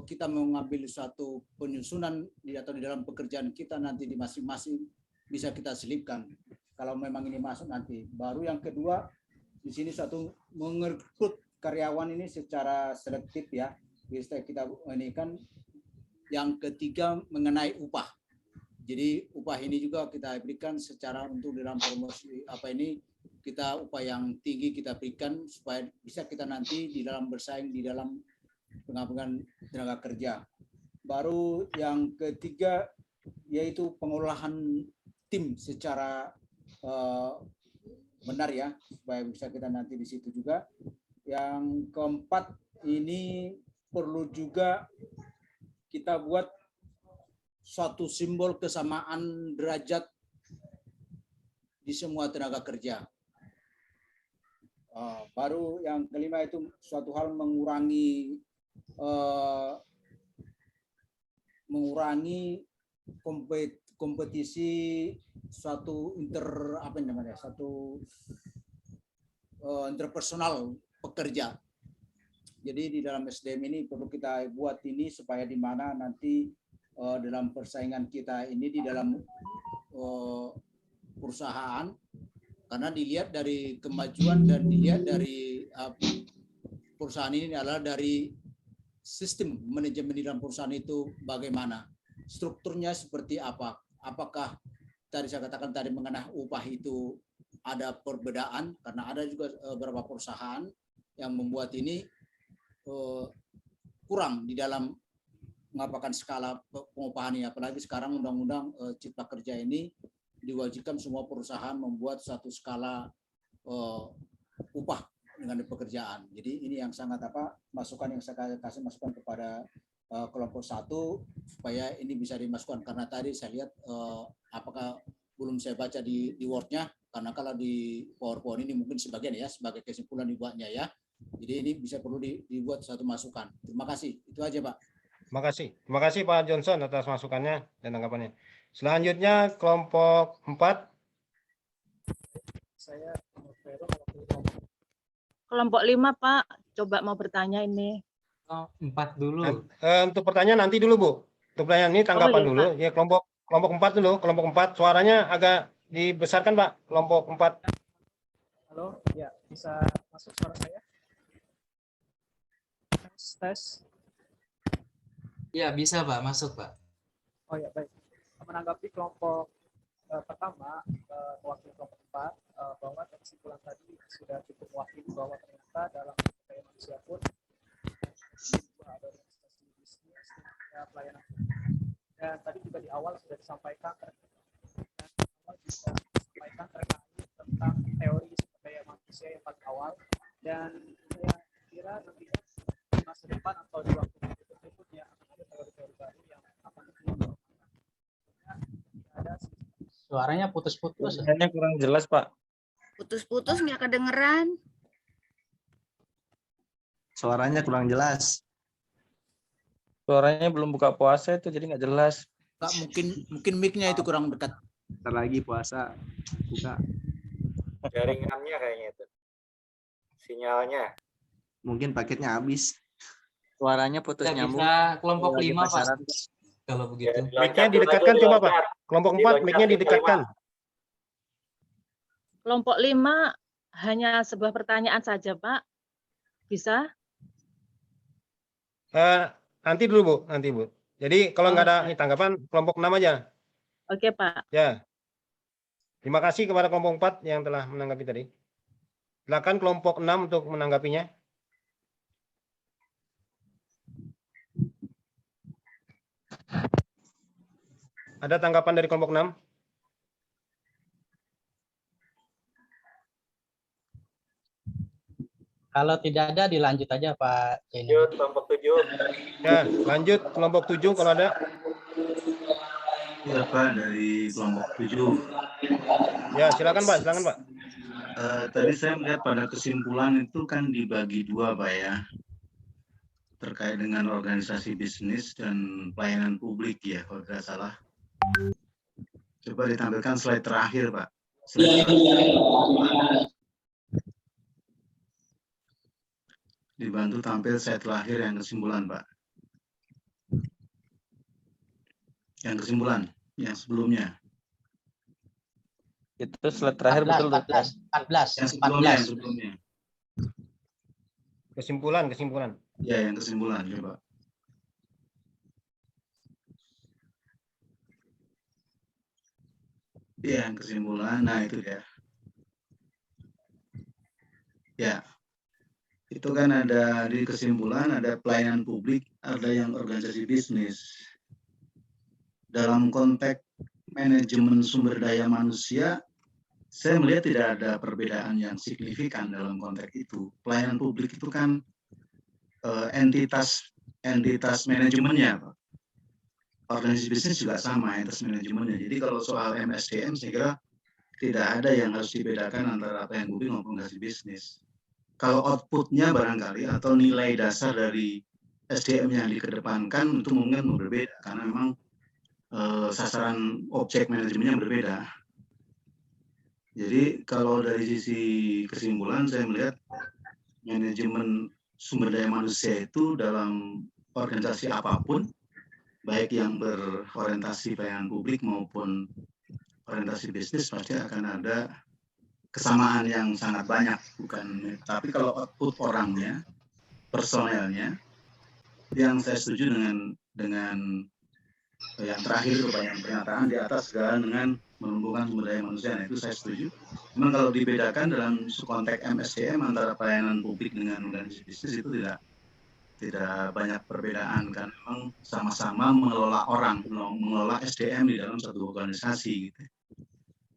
Speaker 14: kita mengambil suatu penyusunan atau di dalam pekerjaan kita nanti di masing-masing bisa kita selipkan. Kalau memang ini masuk nanti. Baru yang kedua, di sini suatu merekrut karyawan ini secara selektif ya. Bisa kita ini kan. Yang ketiga mengenai upah. Jadi upah ini juga kita berikan secara untuk dalam promosi kita upah yang tinggi kita berikan supaya bisa kita nanti di dalam bersaing di dalam pengambilan tenaga kerja. Baru yang ketiga yaitu pengolahan tim secara benar ya, supaya bisa kita nanti di situ juga. Yang keempat ini perlu juga kita buat suatu simbol kesamaan derajat di semua tenaga kerja. Baru yang kelima itu suatu hal mengurangi kompetisi suatu interpersonal pekerja. Jadi di dalam SDM ini perlu kita buat ini supaya di mana nanti dalam persaingan kita ini di dalam perusahaan, karena dilihat dari kemajuan dan dilihat dari perusahaan ini adalah dari sistem manajemen di dalam perusahaan itu bagaimana, strukturnya seperti apa, apakah tadi saya katakan tadi mengenai upah itu ada perbedaan, karena ada juga beberapa perusahaan yang membuat ini kurang di dalam mengapakan skala pengupahan ini, apalagi sekarang undang-undang cipta kerja ini diwajibkan semua perusahaan membuat satu skala upah dengan pekerjaan. Jadi ini yang sangat masukan yang saya kasih masukan kepada kelompok 1 supaya ini bisa dimasukkan, karena tadi saya lihat apakah belum saya baca di Word-nya, karena kalau di PowerPoint ini mungkin sebagian ya sebagai kesimpulan dibuatnya ya. Jadi ini bisa perlu dibuat satu masukan. Terima kasih. Itu aja Pak.
Speaker 7: Terima kasih Pak Johnson atas masukannya dan tanggapannya. Selanjutnya kelompok 4.
Speaker 12: Saya kelompok 5 Pak, coba mau bertanya ini.
Speaker 1: 4 dulu.
Speaker 7: Untuk pertanyaan nanti dulu Bu. Untuk pertanyaan ini tanggapan dulu. Ya kelompok 4 dulu. Kelompok 4 suaranya agak dibesarkan Pak. Kelompok 4.
Speaker 16: Halo, ya bisa masuk suara saya? Tes.
Speaker 1: Ya bisa Pak, masuk Pak.
Speaker 16: Oh ya baik. Menanggapi kelompok pertama, wakil kelompok 4, bahwa kesimpulan tadi sudah cukup mewakili bahwa ternyata dalam sumber daya manusia pun ada organisasi bisnis dan juga pelayanan. Dan tadi juga di awal sudah disampaikan terkait tentang teori sumber daya manusia yang paling awal, dan saya kira nantinya di masa depan atau di waktu berikutnya akan ada teori-teori baru yang akan ada.
Speaker 2: Suaranya putus-putus.
Speaker 8: Suaranya kurang jelas, Pak.
Speaker 3: Putus-putus nggak kedengeran.
Speaker 13: Suaranya kurang jelas.
Speaker 8: Suaranya belum buka puasa itu jadi nggak jelas.
Speaker 14: Kak, mungkin mic-nya itu kurang dekat.
Speaker 11: Bentar lagi puasa. Buka.
Speaker 8: Jaringannya kayaknya itu. Sinyalnya.
Speaker 13: Mungkin paketnya habis.
Speaker 8: Suaranya putus
Speaker 1: Kita
Speaker 8: nyambung.
Speaker 1: bisa kelompok
Speaker 8: Lagi
Speaker 1: 5 Pak.
Speaker 8: pasaran.
Speaker 1: Kalau begitu.
Speaker 7: Mic-nya didekatkan coba Pak. Kelompok 4 mic-nya didekatkan.
Speaker 12: Kelompok 5 hanya sebuah pertanyaan saja, Pak. Bisa?
Speaker 7: Nanti dulu Bu, nanti Bu. Jadi kalau nggak ada tanggapan, kelompok 6 aja.
Speaker 12: Oke, Pak.
Speaker 7: Ya. Terima kasih kepada kelompok 4 yang telah menanggapi tadi. Silakan kelompok 6 untuk menanggapinya. Ada tanggapan dari kelompok 6?
Speaker 2: Kalau tidak ada dilanjut aja Pak Zaini.
Speaker 8: Kelompok 7.
Speaker 7: Ya, lanjut kelompok 7 kalau ada.
Speaker 9: Ya Pak, dari kelompok 7.
Speaker 7: Ya, silakan Pak, silakan Pak.
Speaker 9: Tadi saya melihat pada kesimpulan itu kan dibagi dua Pak ya. Terkait dengan organisasi bisnis dan pelayanan publik ya, kalau tidak salah. Coba ditampilkan slide terakhir Pak. Slide terakhir. Dibantu tampil slide terakhir yang kesimpulan Pak. Yang kesimpulan, yang sebelumnya.
Speaker 8: Itu slide terakhir
Speaker 2: 14,
Speaker 8: betul.
Speaker 2: 14.
Speaker 9: Yang sebelumnya, yang sebelumnya.
Speaker 7: Kesimpulan.
Speaker 9: Ya, yang kesimpulan coba. Ya, yang kesimpulan. Nah, itu dia. Ya. Itu kan ada di kesimpulan, ada pelayanan publik, ada yang organisasi bisnis. Dalam konteks manajemen sumber daya manusia, saya melihat tidak ada perbedaan yang signifikan dalam konteks itu. Pelayanan publik itu kan entitas manajemennya, Pak. Organisasi bisnis juga sama entitas manajemennya. Jadi kalau soal MSDM, saya kira tidak ada yang harus dibedakan antara pelayanan publik maupun organisasi bisnis. Kalau outputnya barangkali atau nilai dasar dari SDM yang dikedepankan itu mungkin berbeda karena memang sasaran objek manajemennya berbeda. Jadi kalau dari sisi kesimpulan saya melihat manajemen sumber daya manusia itu dalam organisasi apapun, baik yang berorientasi pelayanan publik maupun orientasi bisnis pasti akan ada kesamaan yang sangat banyak, tapi kalau output orangnya, personelnya, yang saya setuju dengan yang terakhir itu banyak pernyataan di atas segala dengan menumbuhkan sumber daya manusia, nah, itu saya setuju. Memang kalau dibedakan dalam konteks MSDM antara pelayanan publik dengan organisasi bisnis itu tidak banyak perbedaan karena memang sama-sama mengelola orang, mengelola SDM di dalam satu organisasi gitu.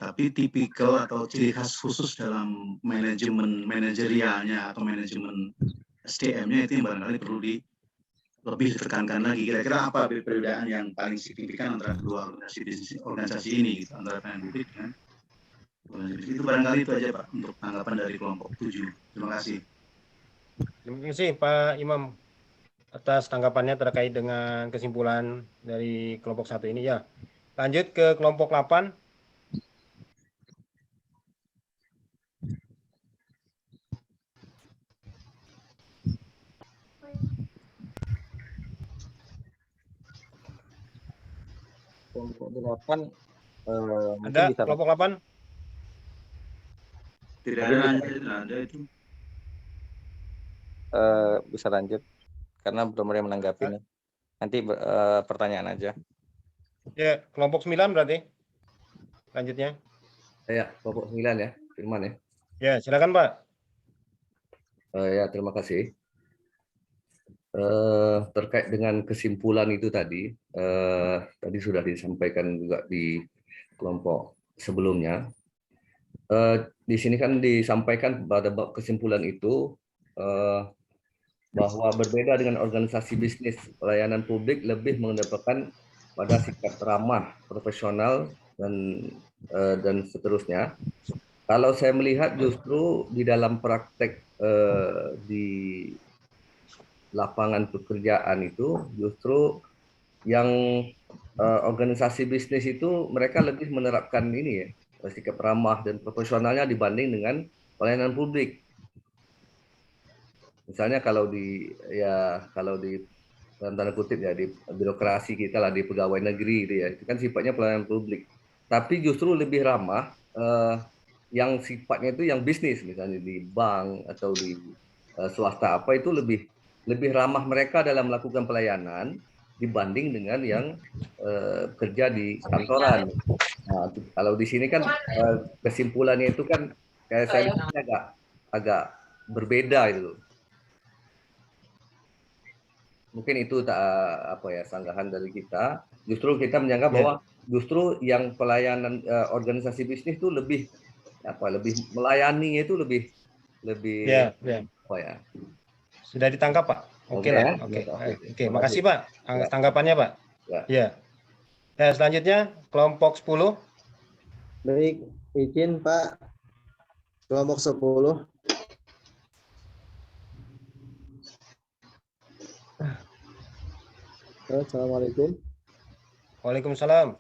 Speaker 9: Tapi tipikal atau ciri khas khusus dalam manajemen manajerialnya atau manajemen SDM-nya itu yang barangkali perlu lebih ditekankan lagi. Kira-kira apa perbedaan yang paling signifikan antara kedua organisasi ini, gitu, antara pelayanan publik dengan organisasi bisnis. Itu barangkali itu aja Pak untuk tanggapan dari kelompok 7. Terima kasih.
Speaker 7: Terima kasih Pak Imam atas tanggapannya terkait dengan kesimpulan dari kelompok 1 ini ya. Lanjut ke kelompok 8.
Speaker 8: Kelompok 8
Speaker 7: ada bisa, kelompok 8?
Speaker 9: Tidak ada itu.
Speaker 8: Bisa lanjut karena belum ada yang menanggapi nih. Nanti pertanyaan aja.
Speaker 7: Ya, kelompok 9 berarti. Lanjutnya.
Speaker 13: Ya, kelompok 9 ya.
Speaker 17: Firman ya.
Speaker 7: Ya, silakan Pak.
Speaker 17: Ya, terima kasih. Terkait dengan kesimpulan itu tadi sudah disampaikan juga di kelompok sebelumnya. Di sini kan disampaikan pada kesimpulan itu bahwa berbeda dengan organisasi bisnis, pelayanan publik lebih mengedepankan pada sikap ramah, profesional, dan seterusnya. Kalau saya melihat justru di dalam praktek di lapangan pekerjaan itu justru yang organisasi bisnis itu mereka lebih menerapkan ini ya, sikap ramah dan profesionalnya dibanding dengan pelayanan publik. Misalnya kalau di dalam tanda kutip ya di birokrasi kita lah, di pegawai negeri itu kan sifatnya pelayanan publik. Tapi justru lebih ramah yang sifatnya itu yang bisnis, misalnya di bank atau di swasta apa, itu lebih ramah mereka dalam melakukan pelayanan dibanding dengan yang kerja di kantoran. Nah, kalau di sini kan kesimpulannya itu kan kayak saya lihat agak berbeda itu. Mungkin itu sanggahan dari kita. Justru kita menganggap bahwa justru yang pelayanan organisasi bisnis itu lebih melayani itu lebih apa ya?
Speaker 7: Sudah ditangkap Pak. Oke lah. Oke. Makasih Pak. Tanggapannya Pak. Ya. Selanjutnya kelompok 10.
Speaker 13: Baik, izin Pak. Kelompok 10. Assalamualaikum.
Speaker 7: Waalaikumsalam.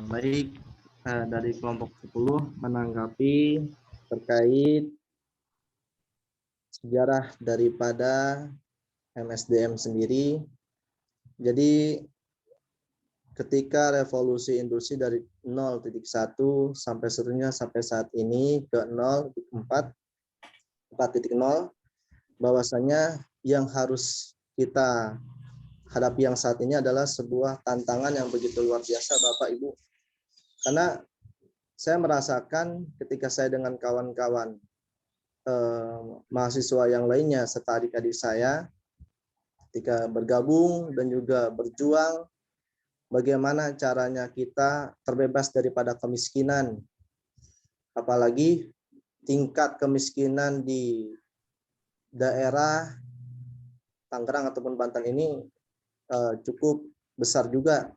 Speaker 13: Baik, dari kelompok 10 menanggapi terkait sejarah daripada MSDM sendiri. Jadi ketika revolusi industri dari 0.1 sampai seterusnya sampai saat ini ke 0.4, 4.0, bahwasanya yang harus kita hadapi yang saat ini adalah sebuah tantangan yang begitu luar biasa Bapak Ibu. Karena saya merasakan ketika saya dengan kawan-kawan mahasiswa yang lainnya serta adik-adik saya ketika bergabung dan juga berjuang bagaimana caranya kita terbebas daripada kemiskinan. Apalagi tingkat kemiskinan di daerah Tangerang ataupun Banten ini cukup besar juga.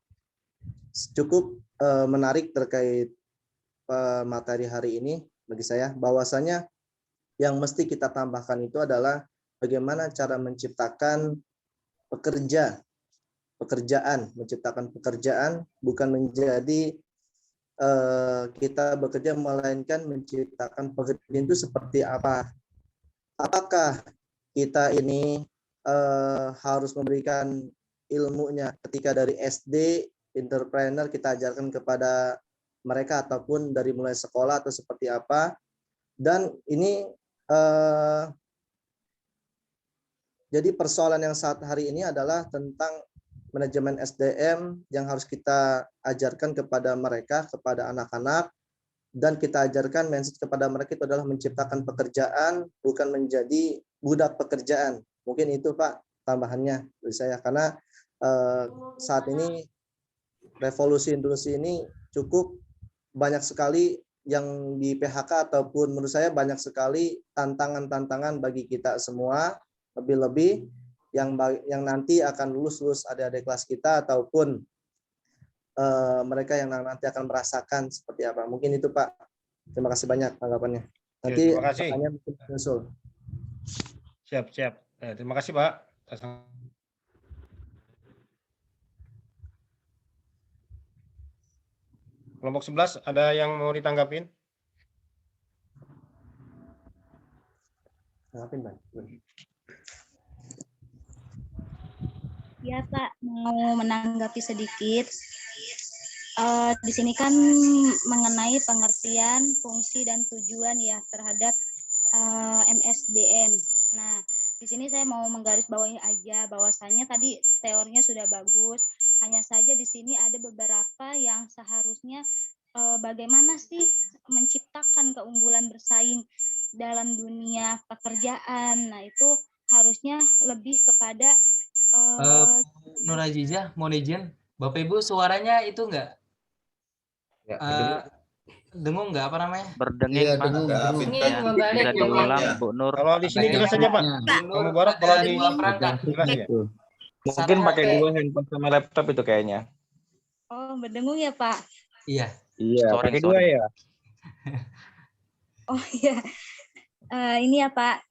Speaker 13: Cukup menarik terkait materi hari ini bagi saya, bahwasanya yang mesti kita tambahkan itu adalah bagaimana cara menciptakan menciptakan pekerjaan, bukan menjadi kita bekerja, melainkan menciptakan pekerjaan itu seperti apa. Apakah kita ini harus memberikan ilmunya ketika dari SD, entrepreneur kita ajarkan kepada mereka, ataupun dari mulai sekolah atau seperti apa. Dan ini jadi persoalan yang saat hari ini adalah tentang manajemen SDM yang harus kita ajarkan kepada mereka, kepada anak-anak, dan kita ajarkan mindset kepada mereka itu adalah menciptakan pekerjaan, bukan menjadi budak pekerjaan. Mungkin itu Pak tambahannya dari saya, karena saat ini revolusi industri ini cukup banyak sekali yang di PHK, ataupun menurut saya banyak sekali tantangan-tantangan bagi kita semua, lebih-lebih yang nanti akan lulus adik-adik kelas kita, ataupun mereka yang nanti akan merasakan seperti apa. Mungkin itu Pak. Terima kasih banyak tanggapannya. Nanti
Speaker 7: terima kasih.
Speaker 13: Pertanyaan mungkin menyusul.
Speaker 7: Siap. Terima kasih Pak. Kelompok 11 ada yang mau ditanggapin?
Speaker 18: Ya Pak, mau menanggapi sedikit. Di sini kan mengenai pengertian, fungsi dan tujuan ya terhadap MSDM. Nah, di sini saya mau menggarisbawahi aja bahwasannya tadi teorinya sudah bagus. Hanya saja di sini ada beberapa yang seharusnya bagaimana sih menciptakan keunggulan bersaing dalam dunia pekerjaan. Nah, itu harusnya lebih kepada
Speaker 1: Nur Azizah, mohon izin, Bapak Ibu suaranya itu enggak?
Speaker 17: Ya,
Speaker 1: dengung nggak apa namanya?
Speaker 10: Berdenging,
Speaker 1: Iya,
Speaker 10: Pak.
Speaker 1: dengung.
Speaker 10: Ya, bisa diulang, Bu Nur.
Speaker 7: Kalau di sini jelas saja, Pak. Kamu Barak kalau di jelas ya.
Speaker 8: Mungkin pakai dua handphone sama laptop itu kayaknya.
Speaker 18: Oh, berdengung ya, Pak?
Speaker 1: Iya.
Speaker 8: Iya, pakai dua ya.
Speaker 18: Oh iya. Ini ya Pak,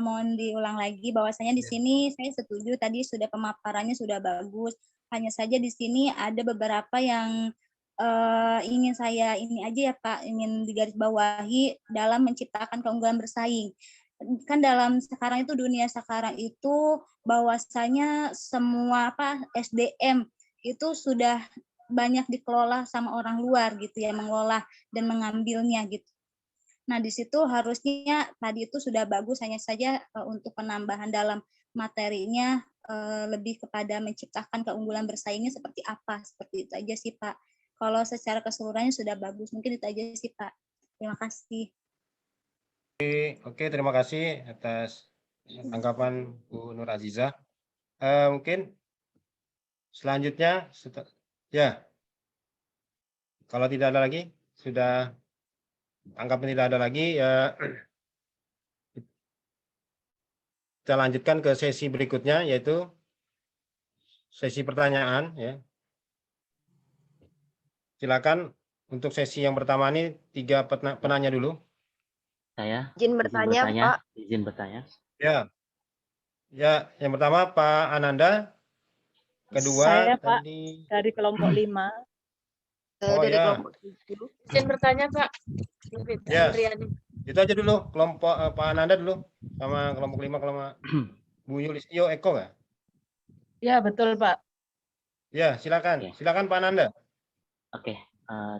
Speaker 18: mohon diulang lagi bahwasanya di sini saya setuju tadi sudah pemaparannya sudah bagus. Hanya saja di sini ada beberapa yang ingin saya ini aja ya Pak, ingin digarisbawahi dalam menciptakan keunggulan bersaing. Kan dalam sekarang itu dunia sekarang itu bahwasanya semua SDM itu sudah banyak dikelola sama orang luar gitu ya, mengelola dan mengambilnya gitu. Nah, di situ harusnya tadi itu sudah bagus, hanya saja untuk penambahan dalam materinya lebih kepada menciptakan keunggulan bersaingnya seperti apa, seperti itu aja sih Pak. Kalau secara keseluruhannya sudah bagus, mungkin itu aja sih Pak. Terima kasih.
Speaker 7: Oke, terima kasih atas tanggapan Bu Nur Azizah. Mungkin selanjutnya, ya, kalau tidak ada lagi, sudah anggapan tidak ada lagi, ya kita lanjutkan ke sesi berikutnya, yaitu sesi pertanyaan. Ya. Silakan untuk sesi yang pertama ini 3 penanya dulu.
Speaker 19: Saya
Speaker 3: Izin bertanya, Pak.
Speaker 19: Izin bertanya.
Speaker 7: Ya, ya, yang pertama Pak Ananda, kedua
Speaker 12: Saya Pak
Speaker 7: tadi
Speaker 12: dari kelompok 5.
Speaker 7: Oh
Speaker 3: Dari
Speaker 7: ya,
Speaker 3: kelompok 7. Izin bertanya, Pak.
Speaker 7: ya, itu aja dulu kelompok Pak Ananda dulu sama kelompok 5 kelompok Bu Yulistio Eko nggak?
Speaker 12: Ya betul Pak.
Speaker 7: Ya, silakan, silakan Pak Ananda.
Speaker 19: Oke,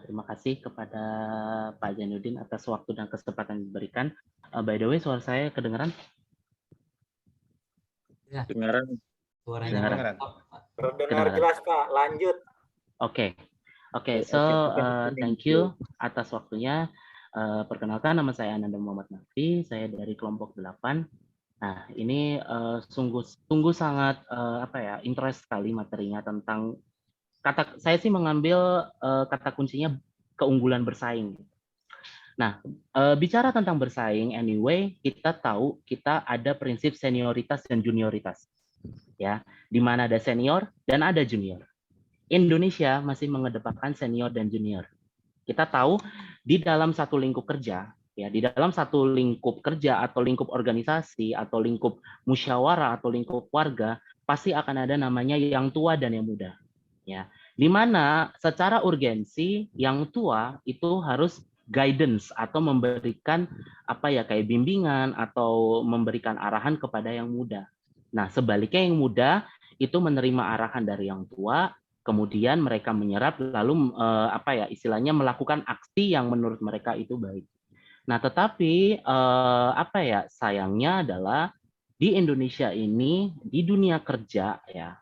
Speaker 19: terima kasih kepada Pak Zainuddin atas waktu dan kesempatan yang diberikan. By the way, suara saya kedengaran?
Speaker 1: Ya.
Speaker 8: Dengaran.
Speaker 1: Suaranya
Speaker 20: Terdengar jelas Pak. Lanjut.
Speaker 19: Oke. So thank you atas waktunya. Perkenalkan, nama saya Ananda Muhammad Nafi. Saya dari kelompok 8. Nah, ini sungguh sangat interest sekali materinya tentang saya sih mengambil kata kuncinya keunggulan bersaing. Nah, bicara tentang bersaing, anyway, kita tahu kita ada prinsip senioritas dan junioritas, ya, di mana ada senior dan ada junior. Indonesia masih mengedepankan senior dan junior. Kita tahu di dalam satu lingkup kerja, ya, di dalam satu lingkup kerja atau lingkup organisasi atau lingkup musyawarah atau lingkup warga, pasti akan ada namanya yang tua dan yang muda. Ya, di mana secara urgensi yang tua itu harus guidance atau memberikan kayak bimbingan atau memberikan arahan kepada yang muda. Nah, sebaliknya yang muda itu menerima arahan dari yang tua, kemudian mereka menyerap lalu istilahnya melakukan aksi yang menurut mereka itu baik. Nah, tetapi sayangnya adalah di Indonesia ini di dunia kerja, ya,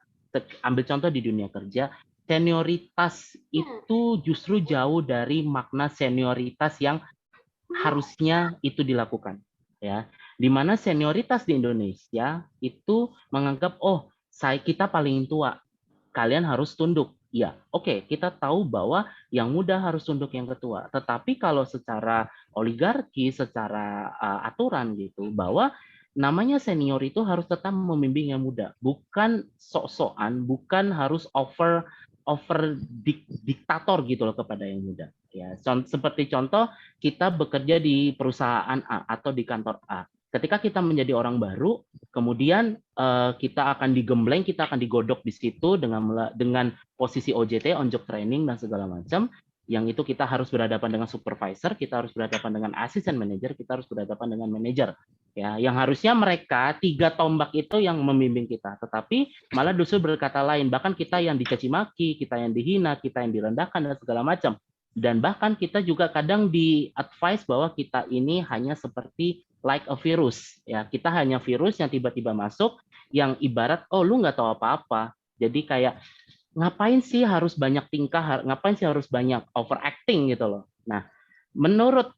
Speaker 19: ambil contoh di dunia kerja, senioritas itu justru jauh dari makna senioritas yang harusnya itu dilakukan, ya. Di mana senioritas di Indonesia itu menganggap kita paling tua, kalian harus tunduk. Ya, oke, kita tahu bahwa yang muda harus tunduk yang ketua. Tetapi kalau secara oligarki, secara aturan gitu, bahwa namanya senior itu harus tetap membimbing yang muda, bukan sok-sokan, bukan harus over diktator gitu loh kepada yang muda. Ya, seperti contoh kita bekerja di perusahaan A atau di kantor A. Ketika kita menjadi orang baru, kemudian kita akan digembleng, kita akan digodok di situ dengan posisi OJT, on job training dan segala macam. Yang itu kita harus berhadapan dengan supervisor, kita harus berhadapan dengan asisten manajer, kita harus berhadapan dengan manajer. Ya, yang harusnya mereka 3 tombak itu yang membimbing kita, tetapi malah justru berkata lain. Bahkan kita yang dicaci maki, kita yang dihina, kita yang direndahkan dan segala macam. Dan bahkan kita juga kadang di-advise bahwa kita ini hanya seperti like a virus. Ya, kita hanya virus yang tiba-tiba masuk, yang ibarat lu nggak tahu apa-apa. Jadi kayak ngapain sih harus banyak tingkah, ngapain sih harus banyak overacting gitu loh. Nah, menurut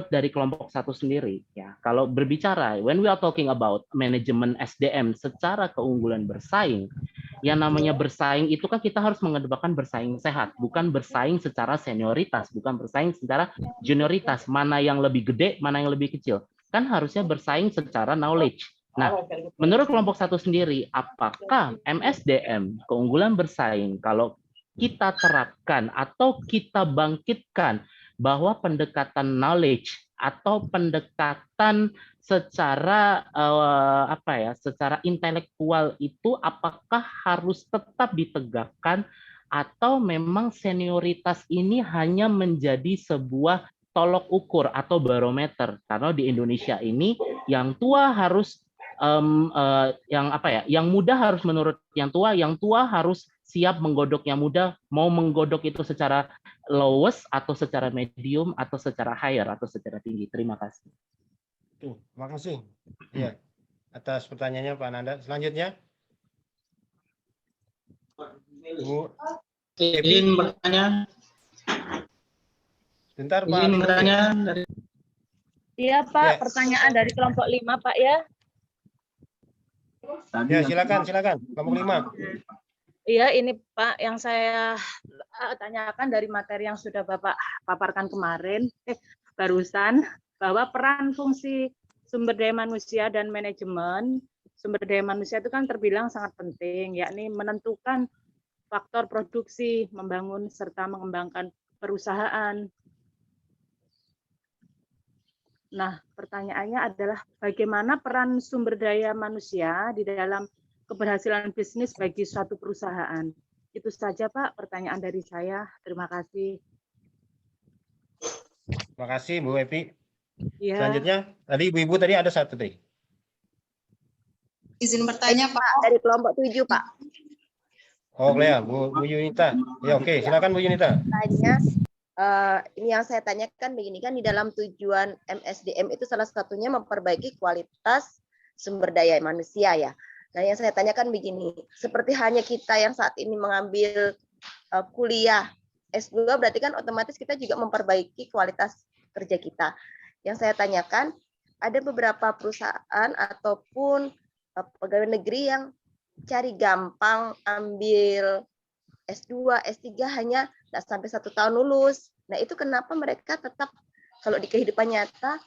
Speaker 19: dari kelompok 1 sendiri, ya, kalau berbicara, when we are talking about manajemen SDM secara keunggulan bersaing, yang namanya bersaing itu kan kita harus mengedepankan bersaing sehat, bukan bersaing secara senioritas, bukan bersaing secara junioritas, mana yang lebih gede, mana yang lebih kecil. Kan harusnya bersaing secara knowledge. Nah, menurut kelompok 1 sendiri, apakah MSDM keunggulan bersaing kalau kita terapkan atau kita bangkitkan bahwa pendekatan knowledge atau pendekatan secara secara intelektual itu apakah harus tetap ditegakkan atau memang senioritas ini hanya menjadi sebuah tolok ukur atau barometer, karena di Indonesia ini yang tua harus yang muda harus menurut yang tua harus siap menggodok yang muda, mau menggodok itu secara lowest atau secara medium atau secara higher atau secara tinggi. Terima kasih.
Speaker 7: Terima kasih. Ya, atas pertanyaannya Pak Nanda. Selanjutnya, Bu
Speaker 2: Izin bertanya.
Speaker 7: Bentar, Pak.
Speaker 2: Izin bertanya dari.
Speaker 12: Iya Pak, pertanyaan dari kelompok 5 Pak ya.
Speaker 7: Ya, silakan. Kelompok 5.
Speaker 12: Iya, ini Pak yang saya tanyakan dari materi yang sudah Bapak paparkan kemarin, barusan, bahwa peran fungsi sumber daya manusia dan manajemen sumber daya manusia itu kan terbilang sangat penting, yakni menentukan faktor produksi, membangun serta mengembangkan perusahaan. Nah, pertanyaannya adalah bagaimana peran sumber daya manusia di dalam keberhasilan bisnis bagi suatu perusahaan. Itu saja Pak, pertanyaan dari saya. Terima kasih.
Speaker 7: Terima kasih Bu Epi.
Speaker 12: Ya.
Speaker 7: Selanjutnya, tadi Ibu tadi ada satu tadi.
Speaker 21: Izin bertanya Pak.
Speaker 3: Dari kelompok 7 Pak.
Speaker 7: Oh, Lea, Bu Yunita. Ya, oke, silakan Bu Yunita.
Speaker 3: Ini yang saya tanyakan begini kan, di dalam tujuan MSDM itu salah satunya memperbaiki kualitas sumber daya manusia ya. Nah, yang saya tanyakan begini, seperti hanya kita yang saat ini mengambil kuliah S2, berarti kan otomatis kita juga memperbaiki kualitas kerja kita. Yang saya tanyakan, ada beberapa perusahaan ataupun pegawai negeri yang cari gampang ambil S2, S3 hanya tidak sampai 1 tahun lulus. Nah, itu kenapa mereka tetap, kalau di kehidupan nyata,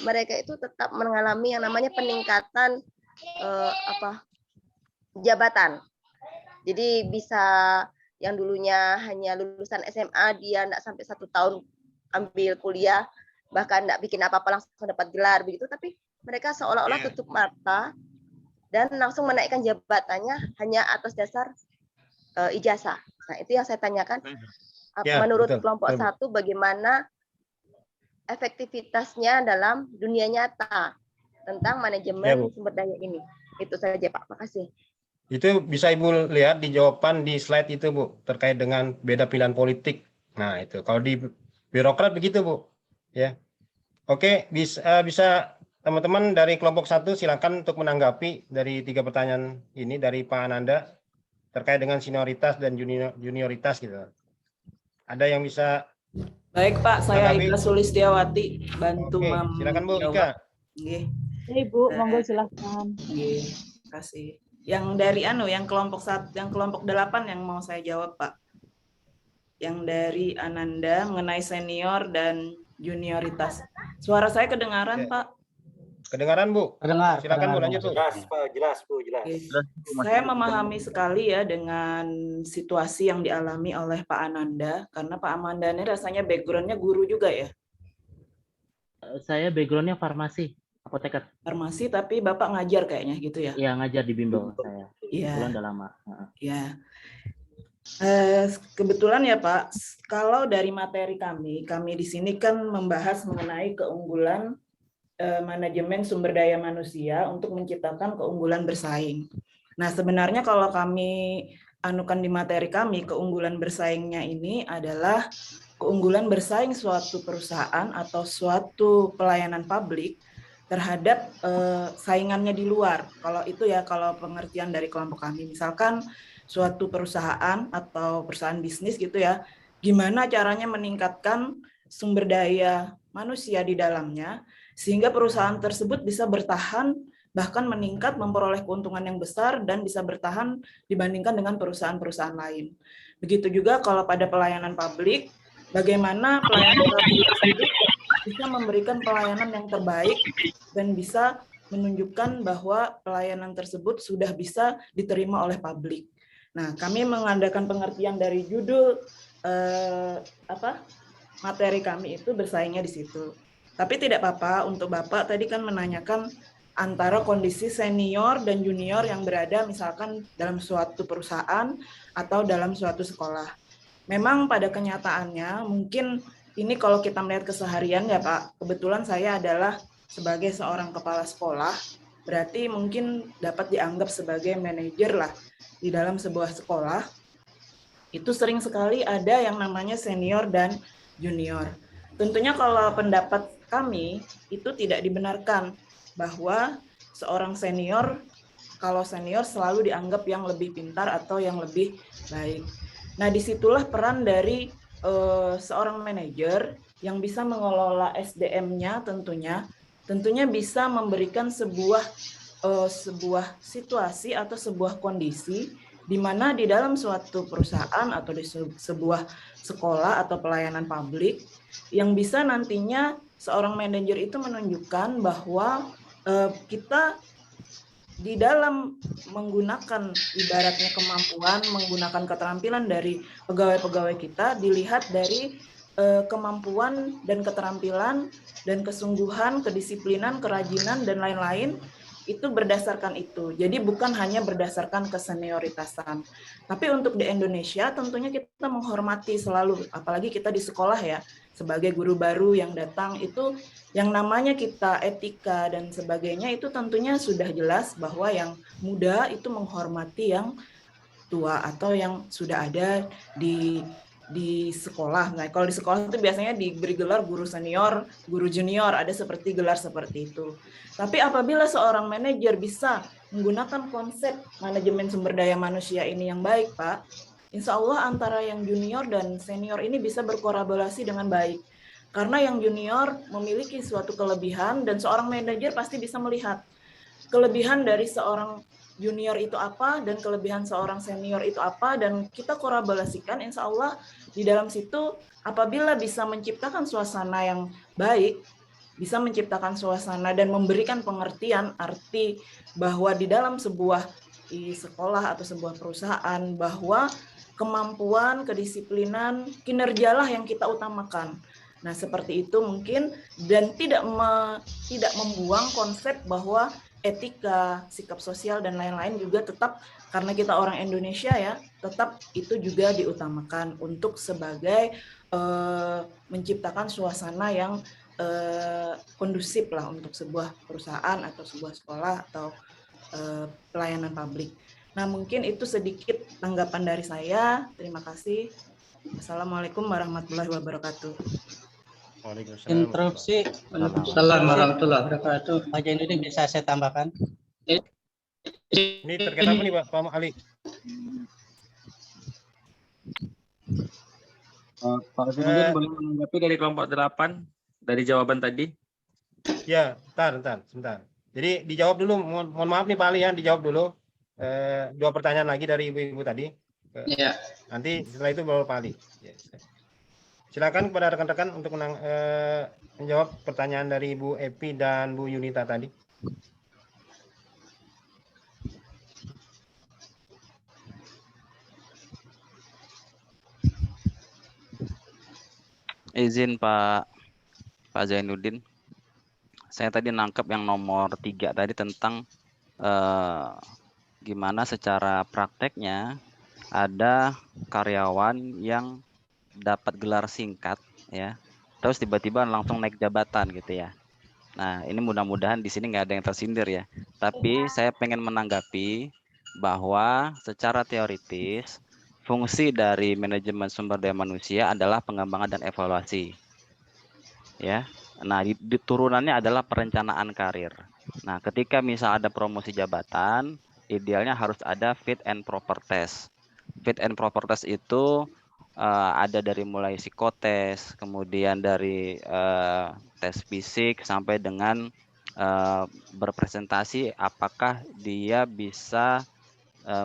Speaker 3: mereka itu tetap mengalami yang namanya peningkatan jabatan. Jadi bisa yang dulunya hanya lulusan SMA, dia tidak sampai 1 tahun ambil kuliah, bahkan tidak bikin apa-apa langsung dapat gelar begitu, tapi mereka seolah-olah tutup mata dan langsung menaikkan jabatannya hanya atas dasar ijazah. Nah, itu yang saya tanyakan. Menurut kelompok 1, bagaimana efektivitasnya dalam dunia nyata tentang manajemen sumber daya ini? Itu saja Pak, makasih.
Speaker 7: Itu bisa Ibu lihat di jawaban di slide itu Bu, terkait dengan beda pilihan politik. Nah, itu kalau di birokrat begitu Bu. Ya. Oke, bisa teman-teman dari kelompok 1 silakan untuk menanggapi dari 3 pertanyaan ini dari Pak Ananda terkait dengan senioritas dan junioritas gitu. Ada yang bisa?
Speaker 22: Baik Pak, saya Ika Sulistiawati, bantu
Speaker 7: silakan Bu Ika.
Speaker 22: Nggih.
Speaker 12: Ibu, monggo silakan.
Speaker 22: Nggih, terima kasih. Yang dari yang kelompok 1, yang kelompok 8 yang mau saya jawab Pak. Yang dari Ananda mengenai senior dan junioritas. Suara saya kedengaran Pak?
Speaker 7: Kedengaran Bu?
Speaker 2: Kedengar.
Speaker 7: Silakan Bu, lanjut Bu.
Speaker 20: Jelas Bu, jelas.
Speaker 22: Saya memahami sekali ya dengan situasi yang dialami oleh Pak Ananda, karena Pak Ananda ini rasanya background-nya guru juga ya?
Speaker 19: Saya background-nya farmasi, apoteker.
Speaker 22: Farmasi, tapi Bapak ngajar kayaknya gitu ya?
Speaker 19: Iya, ngajar di bimbel saya.
Speaker 22: Iya.
Speaker 19: Kebetulan udah lama.
Speaker 22: Iya. Kebetulan ya Pak, kalau dari materi kami di sini kan membahas mengenai keunggulan manajemen sumber daya manusia untuk menciptakan keunggulan bersaing. Nah, sebenarnya kalau kami anukan di materi kami, keunggulan bersaingnya ini adalah keunggulan bersaing suatu perusahaan atau suatu pelayanan publik terhadap saingannya di luar. Kalau itu ya, kalau pengertian dari kelompok kami, misalkan suatu perusahaan atau perusahaan bisnis gitu ya, gimana caranya meningkatkan sumber daya manusia di dalamnya sehingga perusahaan tersebut bisa bertahan, bahkan meningkat, memperoleh keuntungan yang besar dan bisa bertahan dibandingkan dengan perusahaan-perusahaan lain. Begitu juga kalau pada pelayanan publik, bagaimana pelayanan publik tersebut bisa memberikan pelayanan yang terbaik dan bisa menunjukkan bahwa pelayanan tersebut sudah bisa diterima oleh publik. Nah, kami mengadakan pengertian dari judul materi kami itu bersaingnya di situ. Tapi tidak apa-apa, untuk Bapak tadi kan menanyakan antara kondisi senior dan junior yang berada misalkan dalam suatu perusahaan atau dalam suatu sekolah. Memang pada kenyataannya mungkin ini kalau kita melihat keseharian ya Pak, kebetulan saya adalah sebagai seorang kepala sekolah, berarti mungkin dapat dianggap sebagai manajer lah di dalam sebuah sekolah. Itu sering sekali ada yang namanya senior dan junior. Tentunya kalau pendapat kami itu tidak dibenarkan bahwa seorang senior, kalau senior selalu dianggap yang lebih pintar atau yang lebih baik. Nah, disitulah peran dari seorang manajer yang bisa mengelola SDM-nya tentunya bisa memberikan sebuah situasi atau sebuah kondisi di mana di dalam suatu perusahaan atau di sebuah sekolah atau pelayanan publik yang bisa nantinya seorang manajer itu menunjukkan bahwa kita di dalam menggunakan ibaratnya kemampuan, menggunakan keterampilan dari pegawai-pegawai kita dilihat dari kemampuan dan keterampilan dan kesungguhan, kedisiplinan, kerajinan, dan lain-lain itu berdasarkan itu. Jadi bukan hanya berdasarkan kesenioritasan. Tapi untuk di Indonesia tentunya kita menghormati selalu, apalagi kita di sekolah ya, sebagai guru baru yang datang itu yang namanya kita etika dan sebagainya itu tentunya sudah jelas bahwa yang muda itu menghormati yang tua atau yang sudah ada di sekolah. Nah, kalau di sekolah itu biasanya diberi gelar guru senior, guru junior, ada seperti gelar seperti itu. Tapi apabila seorang manajer bisa menggunakan konsep manajemen sumber daya manusia ini yang baik, Pak, insya Allah antara yang junior dan senior ini bisa berkolaborasi dengan baik. Karena yang junior memiliki suatu kelebihan dan seorang manajer pasti bisa melihat kelebihan dari seorang junior itu apa dan kelebihan seorang senior itu apa dan kita kolaborasikan insya Allah di dalam situ apabila bisa menciptakan suasana yang baik, bisa menciptakan suasana dan memberikan pengertian arti bahwa di dalam sebuah sekolah atau sebuah perusahaan bahwa kemampuan, kedisiplinan, kinerjalah yang kita utamakan. Nah, seperti itu mungkin dan tidak membuang konsep bahwa etika, sikap sosial dan lain-lain juga tetap karena kita orang Indonesia ya, tetap itu juga diutamakan untuk sebagai menciptakan suasana yang kondusif lah untuk sebuah perusahaan atau sebuah sekolah atau pelayanan publik. Nah, mungkin itu sedikit tanggapan dari saya. Terima kasih. Assalamualaikum warahmatullahi wabarakatuh.
Speaker 2: Interupsi.
Speaker 4: Assalamualaikum warahmatullahi wabarakatuh.
Speaker 2: Pak Jainuddin bisa saya tambahkan?
Speaker 7: Ini terkait apa nih Pak Ali?
Speaker 4: Pak Jainuddin boleh menanggapi dari kelompok 8 dari jawaban tadi?
Speaker 7: Ya, sebentar. Jadi dijawab dulu. Mohon maaf nih Pak Ali ya, dijawab dulu. Dua pertanyaan lagi dari ibu-ibu tadi.
Speaker 4: Iya.
Speaker 7: Nanti setelah itu bawa Pak Ali. Silakan kepada rekan-rekan untuk menjawab pertanyaan dari Ibu Epi dan Bu Yunita tadi.
Speaker 10: Izin Pak Zainuddin, saya tadi nangkep yang nomor 3 tadi tentang gimana secara prakteknya ada karyawan yang dapat gelar singkat ya, terus tiba-tiba langsung naik jabatan gitu ya. Nah, ini mudah-mudahan di sini nggak ada yang tersindir ya. Tapi saya pengen menanggapi bahwa secara teoritis fungsi dari manajemen sumber daya manusia adalah pengembangan dan evaluasi. Ya. Nah, di turunannya adalah perencanaan karir. Nah, ketika misal ada promosi jabatan, idealnya harus ada fit and proper test. fit and proper test itu ada dari mulai psikotes, kemudian dari tes fisik sampai dengan berpresentasi apakah dia bisa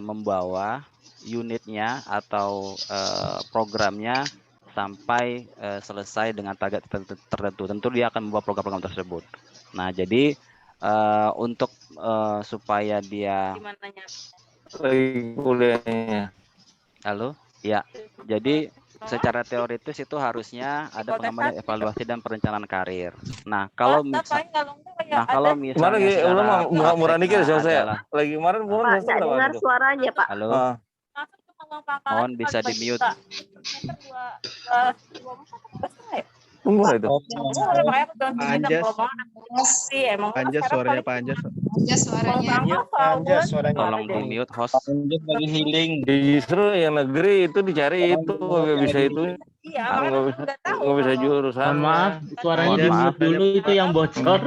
Speaker 10: membawa unitnya atau programnya sampai selesai dengan target tertentu. Tentu dia akan membawa program-program tersebut. Nah, jadi untuk supaya dia kuliahnya. Halo? Ya, jadi secara teoritis itu harusnya ada pengembangan evaluasi dan perencanaan karir. Nah, kalau misalnya secara prakteknya adalah
Speaker 3: Lagi kemarin Pak, nggak dengar suaranya Pak.
Speaker 10: halo, mohon bisa di mute.
Speaker 6: Umur itu.
Speaker 12: Anjas
Speaker 6: suaranya Pak Anjas.
Speaker 10: Tolong di mute host.
Speaker 6: Lagi healing. Justru yang negeri itu dicari itu nggak bisa itu. Nggak bisa jurusan.
Speaker 19: Mohon maaf, suaranya di mute dulu itu yang bocor.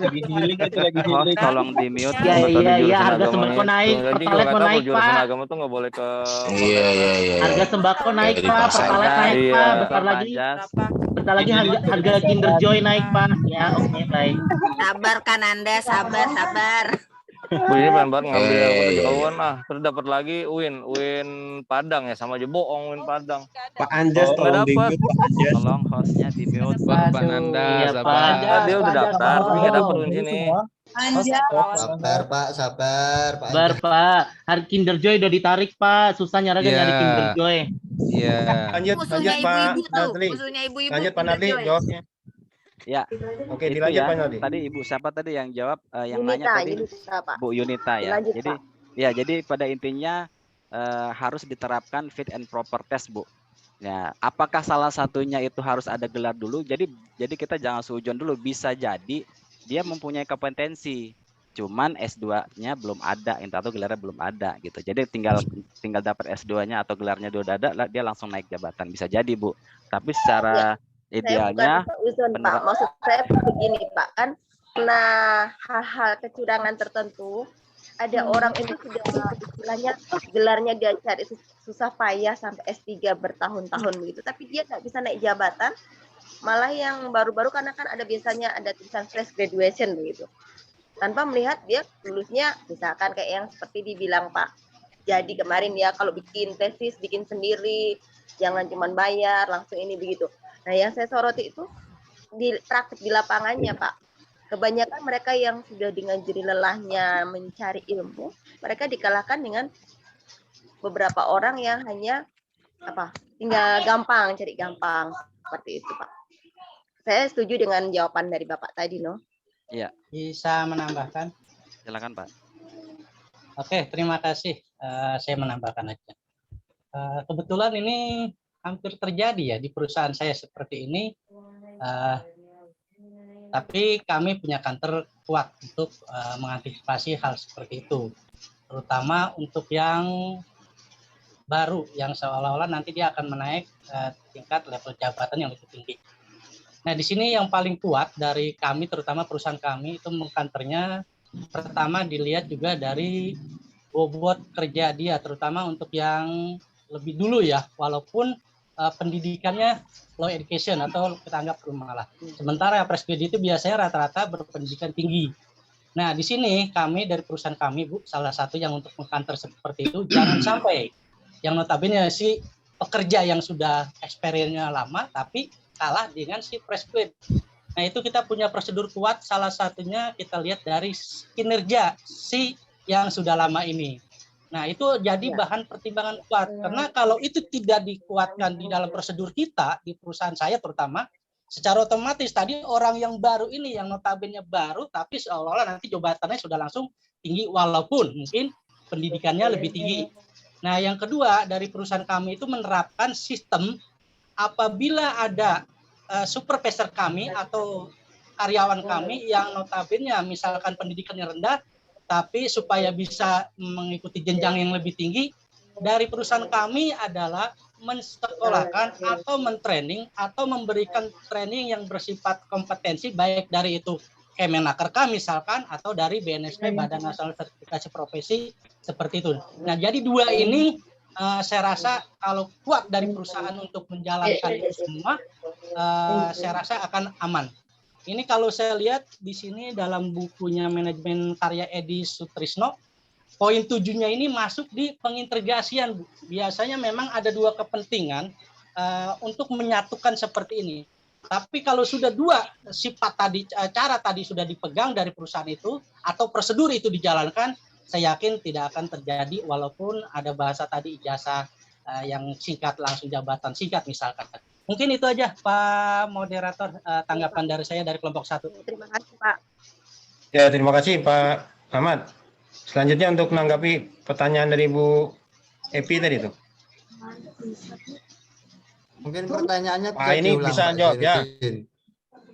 Speaker 6: Lagi healing itu lagi
Speaker 10: Host tolong di mute.
Speaker 19: Iya, harga sembako naik, pertalite mau naik, Pak.
Speaker 6: Agama tuh nggak boleh ke.
Speaker 5: Iya.
Speaker 19: Harga sembako naik, Pak. Pertalite naik, Pak. Bentar lagi harga Kinder Joy naik, Pak. Ya, oke, baik.
Speaker 21: Sabar kan Anda, sabar.
Speaker 6: Bu ini pengen banget ngambil yang udah ketahuan terus dapat lagi UIN Padang ya, sama aja bohong UIN Padang.
Speaker 5: Pak Anjas tolong di mute, Pak Anjas.
Speaker 10: Tolong hostnya di mute.
Speaker 5: Pak Nanda, sabar.
Speaker 6: Dia udah daftar tapi nggak dapat UIN sini.
Speaker 19: Sabar, Pak. Harga Kinder Joy udah ditarik, Pak. Susah nyari Kinder Joy.
Speaker 5: Iya.
Speaker 7: Lanjut Pak Nadli. Lanjut Pak Nadli jawabnya.
Speaker 10: Ya.
Speaker 7: Oke,
Speaker 10: itu
Speaker 7: dilanjut
Speaker 10: ya.
Speaker 7: Pak Nadli.
Speaker 10: Tadi Ibu siapa tadi yang jawab yang
Speaker 3: Yunita,
Speaker 10: nanya tadi?
Speaker 3: Yunita, Pak.
Speaker 10: Bu Yunita ya.
Speaker 3: Dilanjut,
Speaker 10: Jadi
Speaker 3: Pak.
Speaker 10: ya, jadi pada intinya harus diterapkan fit and proper test, Bu. Ya, apakah salah satunya itu harus ada gelar dulu? Jadi kita jangan suujon dulu, bisa jadi dia mempunyai kompetensi. Cuman S2-nya belum ada, atau gelarnya belum ada gitu. Jadi tinggal dapat S2-nya atau gelarnya udah ada, dia langsung naik jabatan. Bisa jadi, Bu. Tapi secara idealnya
Speaker 3: saya bukan uzon Pak, maksud saya begini Pak, kan karena hal-hal kecurangan tertentu ada orang itu sudah istilahnya gelarnya dia cari susah payah sampai S3 bertahun-tahun begitu, tapi dia nggak bisa naik jabatan, malah yang baru-baru karena kan ada biasanya ada tulisan fresh graduation begitu, tanpa melihat dia lulusnya misalkan kayak yang seperti dibilang Pak. Jadi kemarin ya kalau bikin tesis bikin sendiri, jangan cuma bayar langsung ini begitu. Nah, yang saya soroti itu di praktik di lapangannya, Pak. Kebanyakan mereka yang sudah dengan jerih lelahnya mencari ilmu, mereka dikalahkan dengan beberapa orang yang hanya tinggal gampang, cari gampang seperti itu, Pak. Saya setuju dengan jawaban dari Bapak tadi, no?
Speaker 10: Iya.
Speaker 2: Bisa menambahkan?
Speaker 10: Silakan, Pak.
Speaker 2: Oke, terima kasih. Saya menambahkan aja. Kebetulan ini hampir terjadi ya di perusahaan saya seperti ini, tapi kami punya kantor kuat untuk mengantisipasi hal seperti itu, terutama untuk yang baru yang seolah-olah nanti dia akan menaik tingkat level jabatan yang lebih tinggi. Nah, di sini yang paling kuat dari kami, terutama perusahaan kami itu kantornya pertama dilihat juga dari bobot kerja dia, terutama untuk yang lebih dulu ya, walaupun pendidikannya low education atau kita anggap malah. Sementara fresh graduate itu biasanya rata-rata berpendidikan tinggi. Nah, di sini kami dari perusahaan kami, Bu, salah satu yang untuk mengkantor seperti itu, jangan sampai yang notabene si pekerja yang sudah experience-nya lama tapi kalah dengan si fresh grade. Nah, itu kita punya prosedur kuat, salah satunya kita lihat dari kinerja si yang sudah lama ini. Nah, itu jadi bahan pertimbangan kuat. Karena kalau itu tidak dikuatkan di dalam prosedur kita, di perusahaan saya terutama, secara otomatis tadi orang yang baru ini, yang notabene baru, tapi seolah-olah nanti jabatannya sudah langsung tinggi, walaupun mungkin pendidikannya lebih tinggi. Nah, yang kedua, dari perusahaan kami itu menerapkan sistem apabila ada supervisor kami atau karyawan kami yang notabene misalkan pendidikannya rendah, tapi supaya bisa mengikuti jenjang yang lebih tinggi, dari perusahaan kami adalah mensekolahkan atau mentraining atau memberikan training yang bersifat kompetensi, baik dari itu Kemenaker kami misalkan atau dari BNSP Badan Nasional Sertifikasi Profesi seperti itu. Nah, jadi dua ini saya rasa kalau kuat dari perusahaan untuk menjalankan itu semua, saya rasa akan aman. Ini kalau saya lihat di sini dalam bukunya manajemen karya Edi Sutrisno, poin 7-nya ini masuk di pengintegrasian. Biasanya memang ada dua kepentingan untuk menyatukan seperti ini. Tapi kalau sudah dua sifat tadi, cara tadi sudah dipegang dari perusahaan itu atau prosedur itu dijalankan, saya yakin tidak akan terjadi walaupun ada bahasa tadi ijazah yang singkat langsung jabatan singkat misalkan. Mungkin itu aja Pak Moderator, tanggapan dari saya dari kelompok 1.
Speaker 3: Terima kasih Pak.
Speaker 7: Ya, terima kasih Pak Ahmad. Selanjutnya untuk menanggapi pertanyaan dari Bu Epi tadi itu.
Speaker 15: Mungkin pertanyaannya
Speaker 7: Pak
Speaker 15: bisa
Speaker 7: ini
Speaker 15: diulang,
Speaker 7: bisa
Speaker 15: Pak
Speaker 7: jawab ya.
Speaker 15: Zainuddin.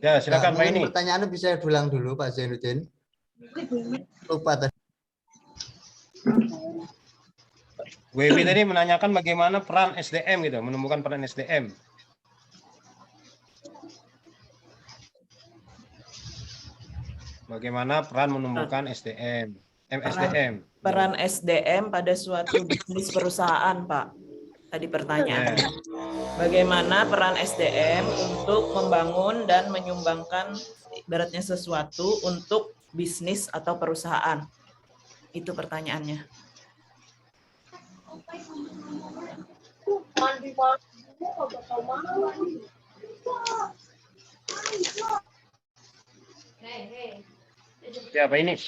Speaker 7: Ya, silakan Pak
Speaker 15: mungkin
Speaker 7: ini.
Speaker 15: pertanyaannya bisa diulang dulu Pak Zainuddin. Lupa tadi.
Speaker 7: Bu Epi tadi menanyakan bagaimana peran SDM gitu, menemukan peran SDM. Bagaimana peran menumbuhkan SDM, MSDM.
Speaker 22: Peran SDM pada suatu bisnis perusahaan, Pak. Tadi pertanyaannya. Bagaimana peran SDM untuk membangun dan menyumbangkan ibaratnya sesuatu untuk bisnis atau perusahaan? Itu pertanyaannya.
Speaker 7: Siapa ini?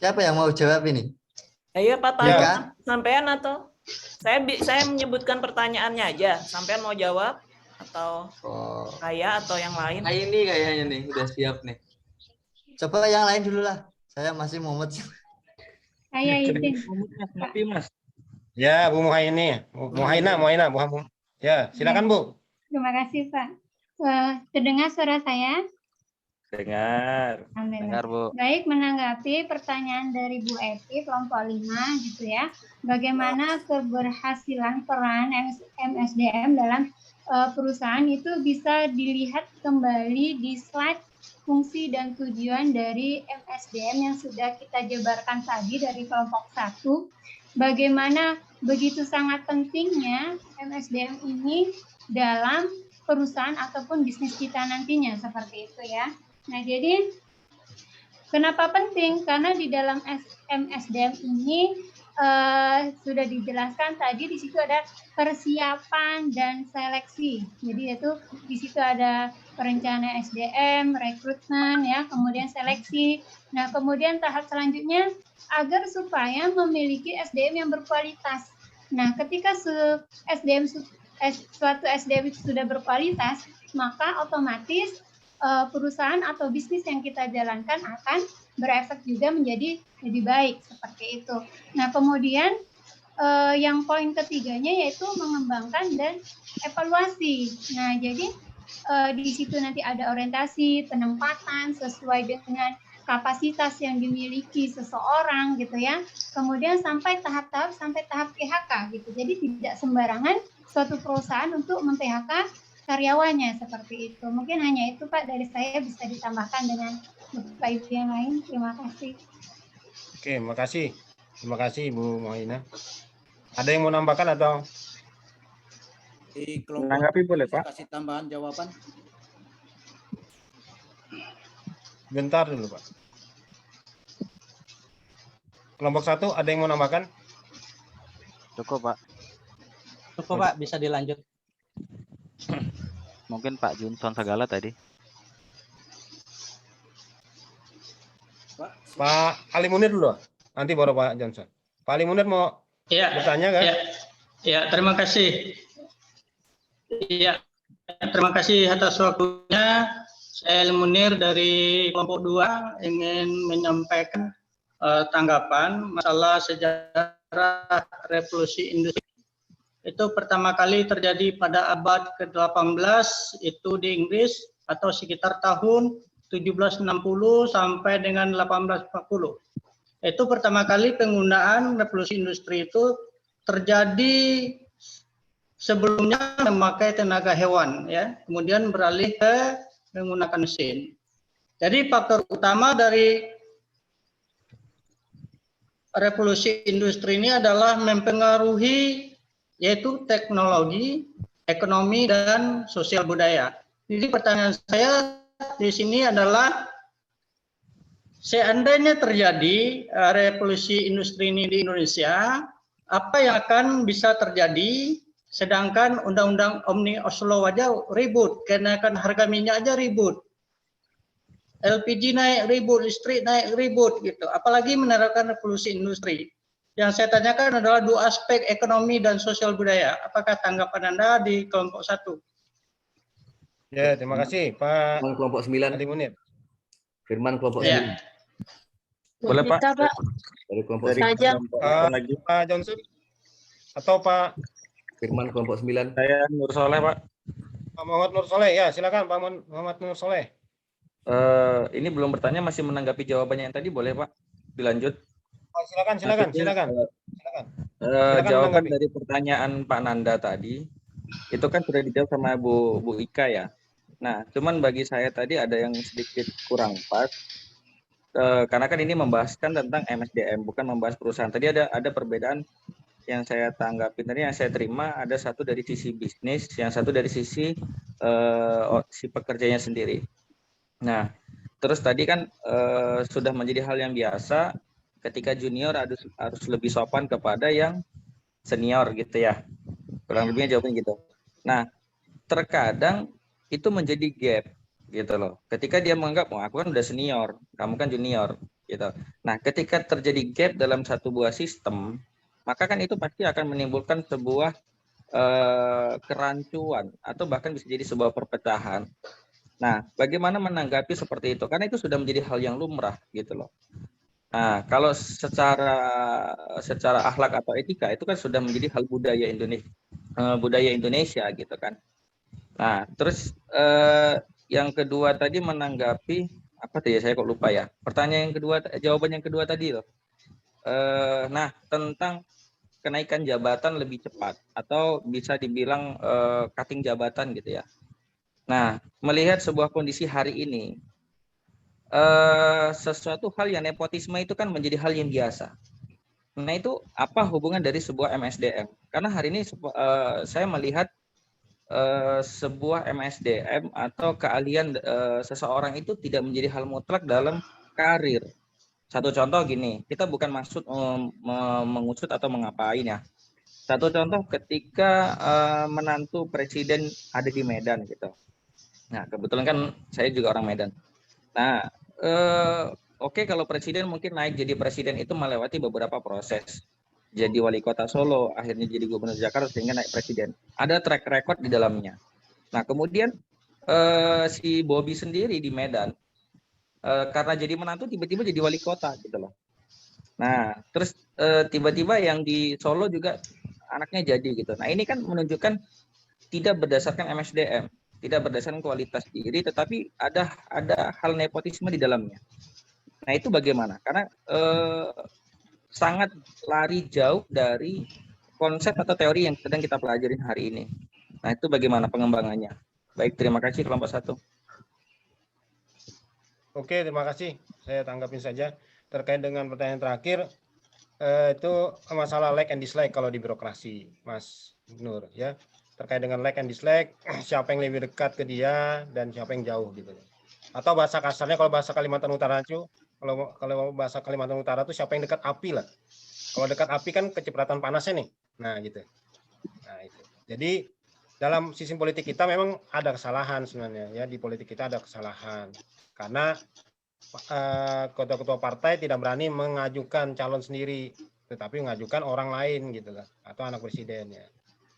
Speaker 15: Siapa yang mau jawab ini?
Speaker 22: Ayo Pak Tahu,
Speaker 15: Ya.
Speaker 22: sampean atau saya menyebutkan pertanyaannya aja. Sampean mau jawab atau saya atau yang lain?
Speaker 1: Ini kayaknya nih udah siap nih.
Speaker 15: Coba yang lain dulu lah. Saya masih mumet.
Speaker 16: Saya izin.
Speaker 4: Mas.
Speaker 7: Ya, Bu Muhaini. Muhaina. Ya, silakan Bu.
Speaker 16: Terima kasih Pak. Terdengar suara saya?
Speaker 4: Dengar.
Speaker 16: Alhamdulillah.
Speaker 10: Dengar, Bu.
Speaker 16: Baik, menanggapi pertanyaan dari Bu Epi kelompok 5 gitu ya. Bagaimana keberhasilan peran MSDM dalam perusahaan itu bisa dilihat kembali di slide fungsi dan tujuan dari MSDM yang sudah kita jabarkan tadi dari kelompok 1. Bagaimana begitu sangat pentingnya MSDM ini dalam perusahaan ataupun bisnis kita nantinya, seperti itu ya. Nah, jadi kenapa penting? Karena di dalam MSDM ini sudah dijelaskan tadi, di situ ada persiapan dan seleksi. Jadi itu di situ ada perencanaan SDM, rekrutmen ya, kemudian seleksi. Nah, kemudian tahap selanjutnya agar supaya memiliki SDM yang berkualitas. Nah, ketika suatu SDM itu sudah berkualitas, maka otomatis perusahaan atau bisnis yang kita jalankan akan berefek juga menjadi lebih baik, seperti itu. Nah, kemudian yang poin ketiganya yaitu mengembangkan dan evaluasi. Nah, jadi di situ nanti ada orientasi, penempatan sesuai dengan kapasitas yang dimiliki seseorang gitu ya. Kemudian sampai tahap PHK gitu. Jadi tidak sembarangan suatu perusahaan untuk mem-PHK karyawannya, seperti itu. Mungkin hanya itu Pak dari saya, bisa ditambahkan dengan beberapa ibu yang lain. Terima kasih.
Speaker 7: Oke, makasih. Terima kasih Bu Muhaina. Ada yang mau nambahkan atau?
Speaker 14: Di kelompok
Speaker 4: Menanggapi boleh Pak?
Speaker 14: kasih tambahan jawaban.
Speaker 7: Bentar dulu Pak. Kelompok 1 ada yang mau nambahkan?
Speaker 10: Cukup Pak.
Speaker 2: Cukup Pak, bisa dilanjut.
Speaker 10: Mungkin Pak Junson Sagala tadi.
Speaker 7: Pak Ali Munir dulu. Nanti baru Pak Johnson. Pak Ali Munir mau bertanya kan?
Speaker 23: Ya, terima kasih. Iya, terima kasih atas waktunya. Saya Ali Munir dari kelompok 2 ingin menyampaikan tanggapan masalah sejarah revolusi industri. Itu pertama kali terjadi pada abad ke-18 itu di Inggris atau sekitar tahun 1760 sampai dengan 1840. Itu pertama kali penggunaan revolusi industri itu terjadi, sebelumnya memakai tenaga hewan ya, kemudian beralih ke menggunakan mesin. Jadi faktor utama dari revolusi industri ini adalah mempengaruhi yaitu teknologi, ekonomi, dan sosial budaya. Jadi pertanyaan saya di sini adalah seandainya terjadi revolusi industri ini di Indonesia, apa yang akan bisa terjadi? Sedangkan Undang-Undang Omnibus Law aja ribut, kenaikan harga minyak aja ribut, LPG naik ribut, listrik naik ribut gitu. Apalagi menerapkan revolusi industri. Yang saya tanyakan adalah dua aspek ekonomi dan sosial budaya. Apakah tanggapan Anda di kelompok 1?
Speaker 7: Ya, terima kasih Pak.
Speaker 17: Kelompok 9.
Speaker 7: Ali Munir.
Speaker 17: Firman kelompok
Speaker 23: Ya.
Speaker 17: 9.
Speaker 4: Boleh Pak?
Speaker 12: Kita, Pak.
Speaker 17: Dari kelompok
Speaker 4: Dari
Speaker 17: 9.
Speaker 4: kelompok lagi.
Speaker 7: Pak Johnson atau Pak
Speaker 17: Firman kelompok 9.
Speaker 4: Saya Nur Soleh, Pak.
Speaker 7: Pak Muhammad Nur Soleh. Ya, silakan Pak Muhammad Nur Soleh.
Speaker 8: Ini belum bertanya, masih menanggapi jawabannya yang tadi, boleh Pak? Dilanjut.
Speaker 7: Oh, silakan.
Speaker 8: Jawaban
Speaker 7: menanggapi.
Speaker 8: dari pertanyaan Pak Nanda tadi, itu kan sudah dijawab sama Bu Ika ya. Nah, cuman bagi saya tadi ada yang sedikit kurang pas, karena kan ini membahaskan tentang MSDM, bukan membahas perusahaan. Tadi ada perbedaan yang saya tanggapi tadi, yang saya terima ada satu dari sisi bisnis, yang satu dari sisi si pekerjanya sendiri. Nah, terus tadi kan sudah menjadi hal yang biasa ketika junior harus lebih sopan kepada yang senior gitu ya. Kurang lebihnya jawabannya gitu. Nah, terkadang itu menjadi gap gitu loh. Ketika dia menganggap, "Oh, aku kan udah senior, kamu kan junior." gitu. Nah, ketika terjadi gap dalam satu buah sistem, maka kan itu pasti akan menimbulkan sebuah kerancuan atau bahkan bisa jadi sebuah perpecahan. Nah, bagaimana menanggapi seperti itu? Karena itu sudah menjadi hal yang lumrah gitu loh. Nah, kalau secara akhlak atau etika itu kan sudah menjadi hal budaya Indonesia gitu kan. Nah, terus yang kedua tadi menanggapi apa tuh ya, saya kok lupa ya. Pertanyaan yang kedua, jawaban yang kedua tadi loh. Nah, tentang kenaikan jabatan lebih cepat atau bisa dibilang cutting jabatan gitu ya. Nah, melihat sebuah kondisi hari ini, sesuatu hal yang nepotisme itu kan menjadi hal yang biasa. Nah, itu apa hubungan dari sebuah MSDM? Karena hari ini saya melihat sebuah MSDM atau keahlian seseorang itu tidak menjadi hal mutlak dalam karir. Satu contoh gini, kita bukan maksud mengusut atau mengapain ya. Satu contoh ketika menantu presiden ada di Medan gitu. Nah, kebetulan kan saya juga orang Medan. Nah, oke, kalau presiden mungkin naik jadi presiden itu melewati beberapa proses. Jadi wali kota Solo, akhirnya jadi gubernur Jakarta, sehingga naik presiden. Ada track record di dalamnya. Nah, kemudian si Bobby sendiri di Medan, karena jadi menantu tiba-tiba jadi wali kota gitu loh. Nah, terus tiba-tiba yang di Solo juga anaknya jadi gitu. Nah, ini kan menunjukkan tidak berdasarkan MSDM, tidak berdasarkan kualitas diri, tetapi ada hal nepotisme di dalamnya. Nah, itu bagaimana? Karena sangat lari jauh dari konsep atau teori yang sedang kita pelajarin hari ini. Nah, itu bagaimana pengembangannya? Baik, terima kasih kelompok 1.
Speaker 7: Oke, terima kasih. Saya tanggapin saja terkait dengan pertanyaan terakhir. Itu masalah like and dislike kalau di birokrasi, Mas Nur ya. Terkait dengan like and dislike, siapa yang lebih dekat ke dia dan siapa yang jauh gitu. Atau bahasa kasarnya kalau bahasa Kalimantan Utara itu, kalau bahasa Kalimantan Utara itu siapa yang dekat api lah. Kalau dekat api kan kecipratan panasnya nih. Nah, gitu. Nah, itu. Jadi dalam sistem politik kita memang ada kesalahan sebenarnya ya, di politik kita ada kesalahan. Karena ketua-ketua partai tidak berani mengajukan calon sendiri, tetapi mengajukan orang lain gitu kan, atau anak presiden ya.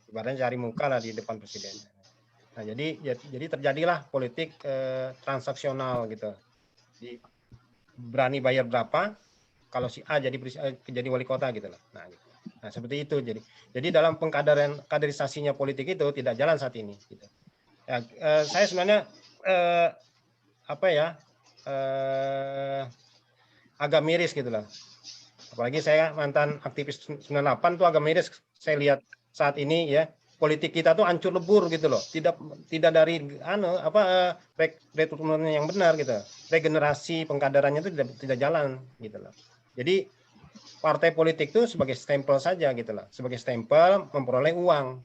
Speaker 7: Ibaratnya cari muka lah di depan presiden. Nah, jadi terjadilah politik transaksional gitu. Berani bayar berapa kalau si A jadi wali kota gitu lah. Nah, seperti itu. Jadi dalam kaderisasinya politik itu tidak jalan saat ini gitu. Ya, saya sebenarnya agak miris gitu lah. Apalagi saya mantan aktivis 98 tuh agak miris saya lihat saat ini ya, politik kita tuh hancur lebur gitu loh. Tidak dari rekrutmen yang benar gitu. Regenerasi pengkaderannya itu tidak jalan gitu loh. Jadi partai politik itu sebagai stempel saja gitu lah, sebagai stempel memperoleh uang.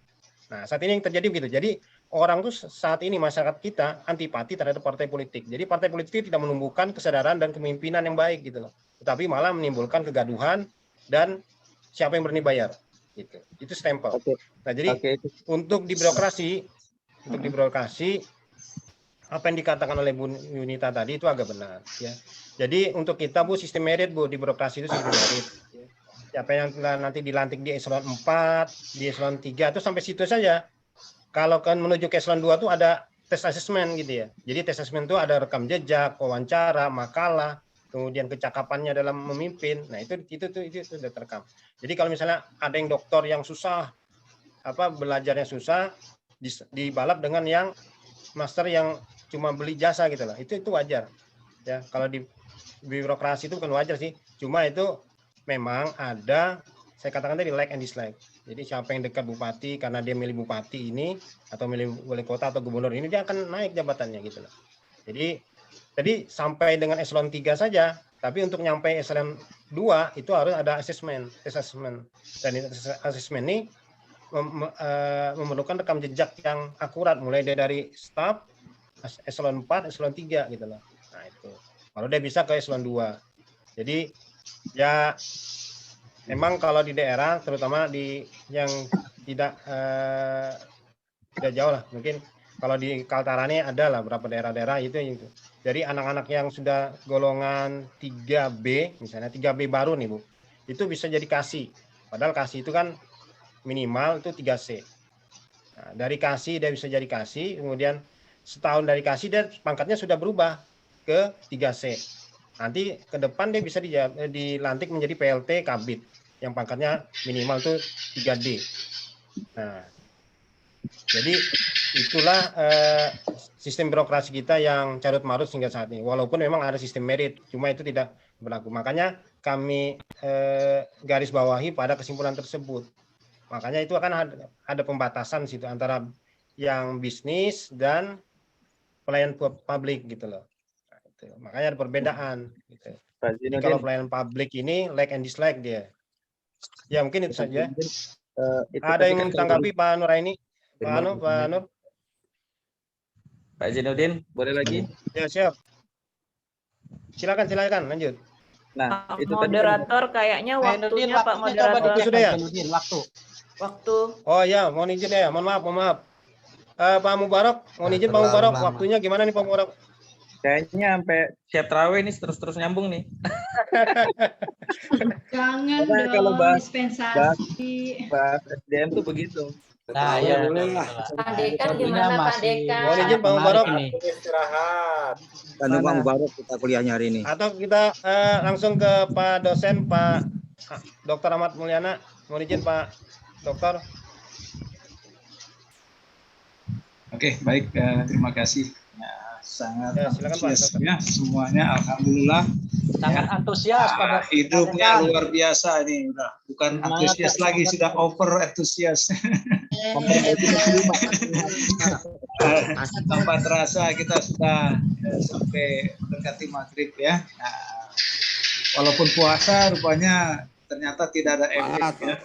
Speaker 7: Nah, saat ini yang terjadi begitu. Jadi orang tuh saat ini masyarakat kita antipati terhadap partai politik. Jadi partai politik tidak menumbuhkan kesadaran dan kepemimpinan yang baik gitu loh. Tetapi malah menimbulkan kegaduhan dan siapa yang berani bayar gitu. Itu stempel. Nah, jadi untuk di birokrasi apa yang dikatakan oleh Bu Yunita tadi itu agak benar ya. Jadi untuk kita Bu, sistem merit Bu, di birokrasi itu sistem merit. Siapa yang nanti dilantik di eselon 4, di eselon 3 itu sampai situ saja. Kalau kan menuju ke eselon 2 itu ada tes asesmen gitu ya. Jadi tes asesmen itu ada rekam jejak, wawancara, makalah, kemudian kecakapannya dalam memimpin. Nah, itu sudah terekam. Jadi kalau misalnya ada yang dokter yang susah, belajarnya susah, dibalap dengan yang master yang cuma beli jasa gitu lah. Itu wajar. Ya, kalau di birokrasi itu bukan wajar sih. Cuma itu memang ada, saya katakan tadi like and dislike. Jadi siapa yang dekat bupati karena dia milih bupati ini atau milih wali kota atau gubernur ini, dia akan naik jabatannya gitu loh. Jadi sampai dengan eselon 3 saja, tapi untuk nyampe eselon 2 itu harus ada asesmen. Dan asesmen ini memerlukan rekam jejak yang akurat mulai dari staf eselon 4, eselon 3 gitu loh. Nah, itu. Kalau dia bisa ke eselon 2. Jadi ya memang kalau di daerah terutama di yang tidak jauh lah, mungkin kalau di Kaltarani ada lah beberapa daerah-daerah itu. Jadi anak-anak yang sudah golongan 3B, misalnya 3B baru nih Bu, itu bisa jadi kasih. Padahal kasih itu kan minimal itu 3C. Nah, dari kasih dia bisa jadi kasih, kemudian setahun dari kasih dia pangkatnya sudah berubah ke 3C. Nanti ke depan dia bisa dilantik menjadi PLT Kabid yang pangkatnya minimal itu 3D. Nah, jadi itulah sistem birokrasi kita yang carut marut hingga saat ini. Walaupun memang ada sistem merit, cuma itu tidak berlaku. Makanya kami garis bawahi pada kesimpulan tersebut. Makanya itu akan ada pembatasan situ antara yang bisnis dan pelayan publik gitu loh. Nah, itu. Makanya ada perbedaan. Gitu. Jadi kalau pelayan publik ini like and dislike dia. Ya mungkin itu saja. Ada yang menanggapi Pak Nuraini? Pak Nur?
Speaker 8: Pak Zainuddin, boleh lagi?
Speaker 7: Ya siap. Silakan lanjut.
Speaker 8: Nah, itu
Speaker 12: moderator kayaknya waktunya Pak moderator.
Speaker 7: Waktu sudah ya?
Speaker 12: Waktu.
Speaker 7: Oh ya, mohon izin ya. Mohon maaf. Pak Mubarak, mohon izin Pak Mubarak, waktunya gimana nih Pak Mubarak?
Speaker 8: Kayaknya sampai siap terawih ini terus nyambung nih.
Speaker 16: Jangan dong,
Speaker 8: kalau
Speaker 16: dispensasi.
Speaker 8: Bahas SDM tuh begitu.
Speaker 2: Nah, ya
Speaker 20: boleh lah.
Speaker 12: Pak Dekan gimana Pak Dekan?
Speaker 7: Mohon izin Pak Mubarak.
Speaker 20: Istirahat.
Speaker 9: Bandung Pak Mubarak kita kuliahnya hari ini.
Speaker 7: Atau kita langsung ke Pak dosen Pak Dr. Ahmad Mulyana. Mohon izin Pak Dokter.
Speaker 11: Oke, baik. Terima kasih. Sangat
Speaker 7: antusias
Speaker 11: ya semuanya, alhamdulillah.
Speaker 2: Sangat antusias pada
Speaker 11: hidupnya luar biasa ini, udah bukan antusias lagi, sudah over antusias. Tanpa terasa kita sudah sampai mendekati maghrib ya. Nah, walaupun puasa rupanya ternyata tidak ada efek ya,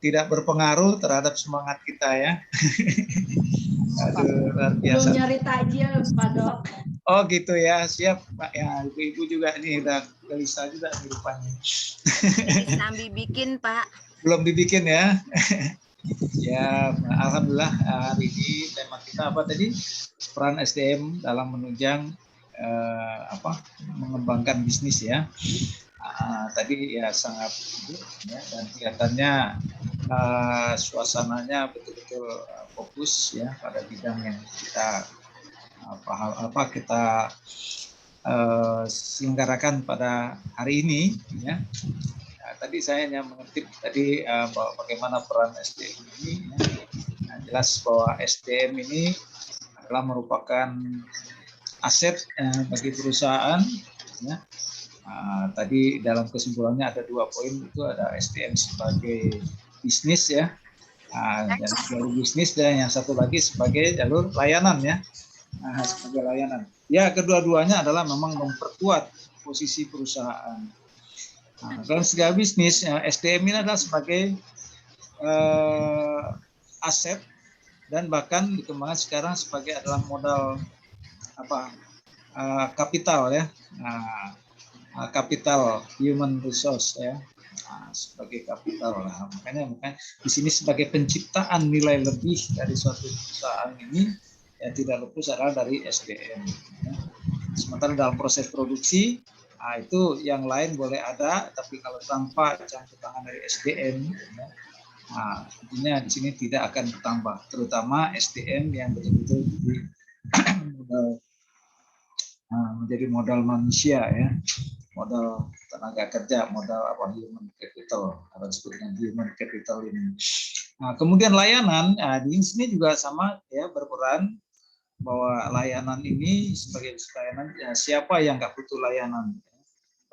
Speaker 11: tidak berpengaruh terhadap semangat kita ya. Aduh, luar biasa.
Speaker 16: Belum nyari takjil Pak Dok.
Speaker 11: Oh gitu ya, siap Pak ya. Ibu-ibu juga nih udah gelisah juga di depannya.
Speaker 21: Sambil bikin Pak.
Speaker 11: Belum dibikin ya. Ya, alhamdulillah hari ini tema kita apa tadi? Peran SDM dalam menunjang mengembangkan bisnis ya. Tadi ya sangat ya, dan kelihatannya suasananya betul-betul fokus ya pada bidang yang kita kita selenggarakan pada hari ini ya. Nah, tadi saya hanya mengutip tadi bahwa bagaimana peran SDM ini ya. Nah, jelas bahwa SDM ini adalah merupakan aset bagi perusahaan ya. Tadi dalam kesimpulannya ada 2 poin, itu ada SDM sebagai bisnis ya, jalur bisnis, dan yang satu lagi sebagai jalur layanan ya, sebagai layanan. Ya, kedua-duanya adalah memang memperkuat posisi perusahaan. Nah, dalam segi bisnis, SDM ini adalah sebagai aset dan bahkan dikembangkan sekarang sebagai adalah modal kapital ya, kapital human resource ya, sebagai kapital lah. Makanya di sini sebagai penciptaan nilai lebih dari suatu perusahaan ini ya tidak luput adalah dari SDM. Ya. Sementara dalam proses produksi itu yang lain boleh ada, tapi kalau tanpa campur tangan dari SDM, ya, artinya di sini tidak akan bertambah, terutama SDM yang betul-betul menjadi modal manusia ya, modal tenaga kerja, modal human capital atau disebut dengan human capital ini. Nah, kemudian layanan di sini juga sama ya, berperan bahwa layanan ini sebagai layanan ya, siapa yang nggak butuh layanan?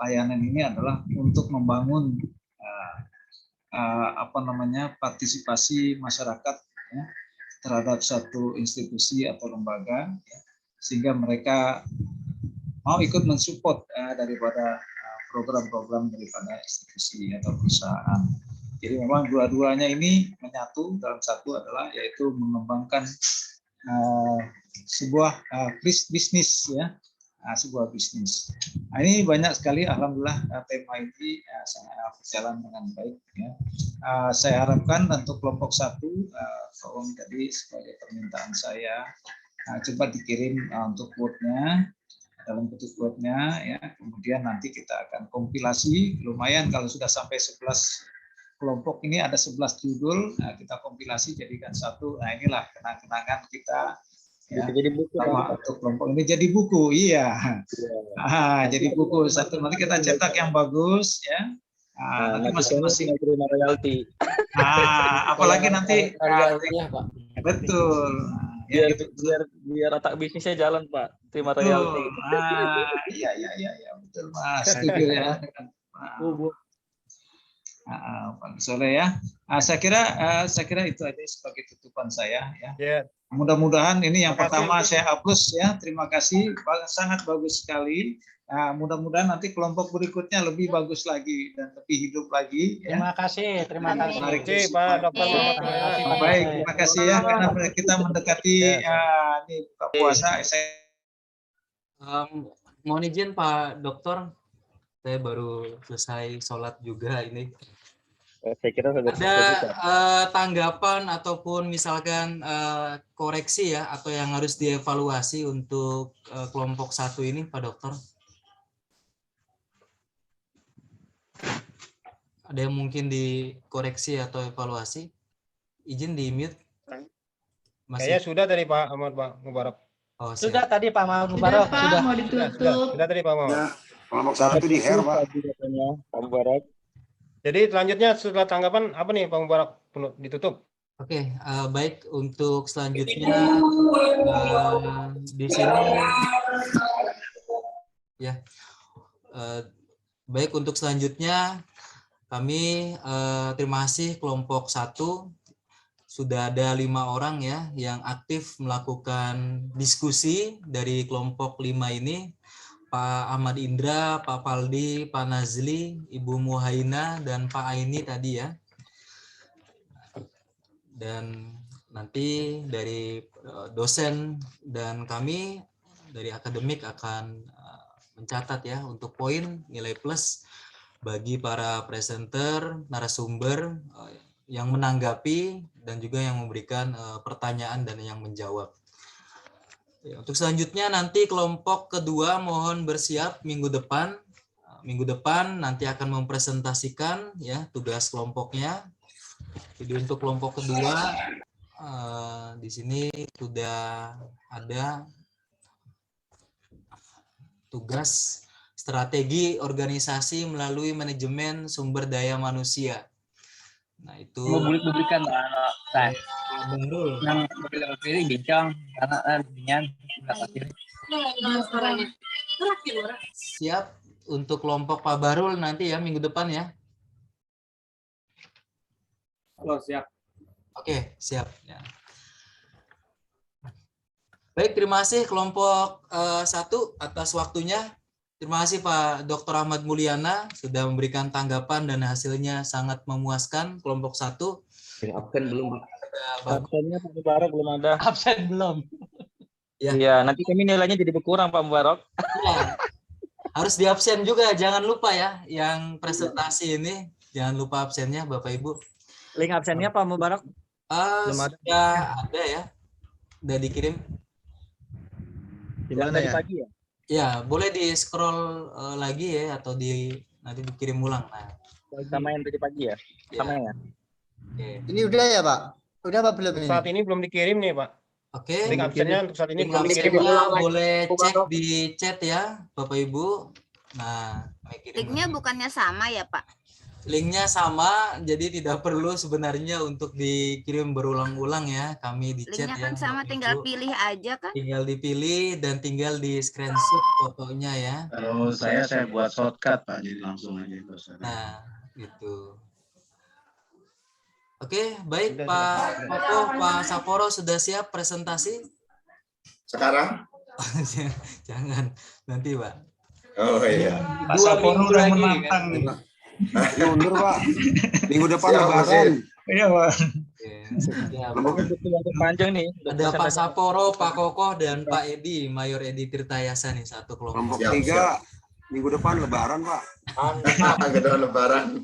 Speaker 11: Layanan ini adalah untuk membangun partisipasi masyarakat ya, terhadap satu institusi atau lembaga ya, sehingga mereka mau ikut mensupport daripada program-program daripada institusi atau perusahaan. Jadi memang dua-duanya ini menyatu dalam satu adalah yaitu mengembangkan sebuah bisnis ya, sebuah bisnis. Nah, ini banyak sekali, alhamdulillah tema ini sangat berjalan dengan baik ya. Saya harapkan untuk kelompok 1 tolong tadi sebagai permintaan saya coba dikirim untuk quote-nya dalam bentuk quote-nya ya. Kemudian nanti kita akan kompilasi, lumayan kalau sudah sampai 11 kelompok ini ada 11 judul, kita kompilasi jadikan satu. Nah, inilah kenang-kenangan kita ya, jadi buku untuk kelompok ini jadi buku, iya. Jadi buku satu, nanti kita cetak yang bagus ya. Nanti masing-masing
Speaker 4: terima royalti.
Speaker 11: Apalagi nanti
Speaker 4: Pak.
Speaker 11: Betul.
Speaker 4: Biar otak bisnisnya jalan, Pak. Terima royalti.
Speaker 11: Iya, betul Mas. Setuju ya. Pak Soleh ya. Saya kira itu aja sebagai tutupan saya ya.
Speaker 7: Yeah.
Speaker 11: Mudah-mudahan ini yang pertama saya hapus ya. Terima kasih, sangat bagus sekali. Mudah-mudahan nanti kelompok berikutnya lebih bagus lagi dan lebih hidup lagi. Ya.
Speaker 2: Terima kasih
Speaker 11: Pak Dokter. Baik, terima kasih ya karena kita mendekati ini buka puasa.
Speaker 1: Mohon izin Pak Dokter, saya baru selesai sholat juga ini.
Speaker 4: Saya kira
Speaker 1: ada tanggapan ataupun misalkan koreksi ya atau yang harus dievaluasi untuk kelompok 1 ini Pak Dokter? Ada yang mungkin dikoreksi atau evaluasi? Izin di mute.
Speaker 7: Kayaknya sudah tadi Pak Ahmad Mubarak.
Speaker 2: Oh, sudah tadi Pak Ahmad Mubarak.
Speaker 7: Sudah, mau ditutup. Sudah tadi Pak Ahmad. Ya,
Speaker 6: kelompok 1 di Her Pak.
Speaker 7: Pak Mubarak. Jadi selanjutnya setelah tanggapan apa nih Pak Mubarak ditutup?
Speaker 1: Oke, baik untuk selanjutnya di sini ya. Baik untuk selanjutnya kami terima kasih kelompok 1 sudah ada 5 orang ya yang aktif melakukan diskusi dari kelompok 5 ini. Pak Ahmad Indra, Pak Faldi, Pak Nazli, Ibu Muhaina, dan Pak Aini tadi ya. Dan nanti dari dosen dan kami dari akademik akan mencatat ya untuk poin nilai plus bagi para presenter, narasumber yang menanggapi dan juga yang memberikan pertanyaan dan yang menjawab. Ya, untuk selanjutnya nanti kelompok kedua mohon bersiap minggu depan. Minggu depan nanti akan mempresentasikan ya tugas kelompoknya. Jadi untuk kelompok kedua di sini sudah ada tugas strategi organisasi melalui manajemen sumber daya manusia. Nah itu.
Speaker 4: Publik-publikan Pak.
Speaker 1: Baru
Speaker 4: yang pilih bincang karena dengan
Speaker 1: siap untuk kelompok Pak Barul nanti ya minggu depan ya.
Speaker 4: Halo, siap.
Speaker 1: Oke, siap ya. Baik, terima kasih kelompok 1 atas waktunya. Terima kasih Pak Dr. Ahmad Mulyana sudah memberikan tanggapan dan hasilnya sangat memuaskan kelompok 1.
Speaker 17: Absen belum, Pak.
Speaker 8: Absennya Pak Mubarak belum ada.
Speaker 2: Absen belum.
Speaker 1: Ya.
Speaker 8: Iya, nanti kami nilainya jadi berkurang Pak Mubarak.
Speaker 1: Ya. Harus di absen juga, jangan lupa ya, yang presentasi ini jangan lupa absennya Bapak Ibu.
Speaker 13: Link absennya Pak Mubarak?
Speaker 1: Sudah ada ya, udah dikirim.
Speaker 13: Di mana ya?
Speaker 8: Pagi ya?
Speaker 1: Ya, boleh di scroll lagi ya, atau nanti dikirim ulang. Nah,
Speaker 8: sama yang tadi pagi ya? Sama ya?
Speaker 1: Oke.
Speaker 15: Ini udah ya Pak? Udah apa belum ini?
Speaker 7: Saat ini belum dikirim nih Pak.
Speaker 1: Oke.
Speaker 7: Link absennya untuk saat ini
Speaker 1: Link
Speaker 7: belum dikirim.
Speaker 1: absennya boleh cek di chat ya, Bapak Ibu. Nah,
Speaker 21: Linknya bukannya sama ya Pak?
Speaker 1: Linknya sama, jadi tidak perlu sebenarnya untuk dikirim berulang-ulang ya. Kami di chat
Speaker 21: Linknya
Speaker 1: ya.
Speaker 21: kan sama,
Speaker 1: Bapak
Speaker 21: tinggal
Speaker 1: Ibu.
Speaker 21: pilih aja kan?
Speaker 1: Tinggal dipilih dan tinggal di screenshot fotonya ya.
Speaker 6: Kalau saya buat shortcut Pak, jadi langsung aja itu.
Speaker 1: Nah, gitu. Oke, baik Pak Koko, Pak Saporo sudah siap presentasi?
Speaker 6: Sekarang?
Speaker 1: Jangan, nanti Pak.
Speaker 6: Oh iya.
Speaker 11: Pak
Speaker 1: 2
Speaker 11: Saporo
Speaker 1: minggu
Speaker 11: udah
Speaker 1: lagi.
Speaker 11: menantang.
Speaker 1: Kan?
Speaker 6: Mundur Pak. Minggu depan Lebaran.
Speaker 11: Iya Pak.
Speaker 1: Ya,
Speaker 8: panjang nih.
Speaker 1: ada Pak Saporo, Pak Koko, dan Pak Edi, Mayor Edi Tirtayasa nih, satu kelompok.
Speaker 6: Kelompok 3 minggu depan Lebaran Pak. Kedua Lebaran.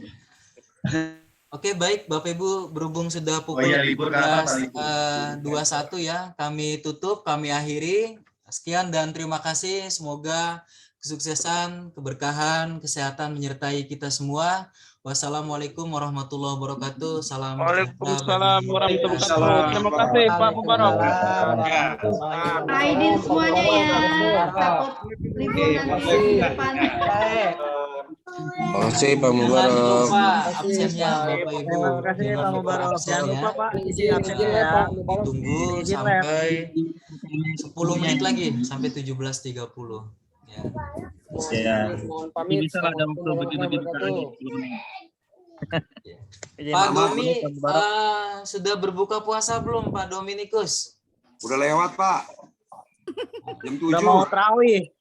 Speaker 1: Oke, baik Bapak Ibu, berhubung sudah pukul
Speaker 6: libur kapan, Pak?
Speaker 1: 21 ya, kami tutup, kami akhiri. Sekian dan terima kasih, semoga kesuksesan, keberkahan, kesehatan menyertai kita semua. Wassalamualaikum warahmatullahi wabarakatuh. Salam.
Speaker 8: Waalaikumsalam warahmatullahi wabarakatuh. Terima kasih Pak Mubarak.
Speaker 16: Aidin semuanya ya. Takut libur nanti depan.
Speaker 5: Terima kasih Pak
Speaker 1: Jangan
Speaker 5: Mubarak.
Speaker 1: lupa absennya Bapak Ibu.
Speaker 13: Terima kasih Pak Mubarak. Jangan lupa Pak isi absennya ya.
Speaker 1: Tunggu sampai 10 menit lagi sampai 17.30. Ya.
Speaker 5: Ya.
Speaker 13: Mohon pamit.
Speaker 8: Bisa ada waktu begitu-begitu lagi.
Speaker 1: Pak Domi sudah berbuka puasa belum Pak Dominikus?
Speaker 6: Udah lewat Pak. Jam 7.
Speaker 13: Udah mau terawih.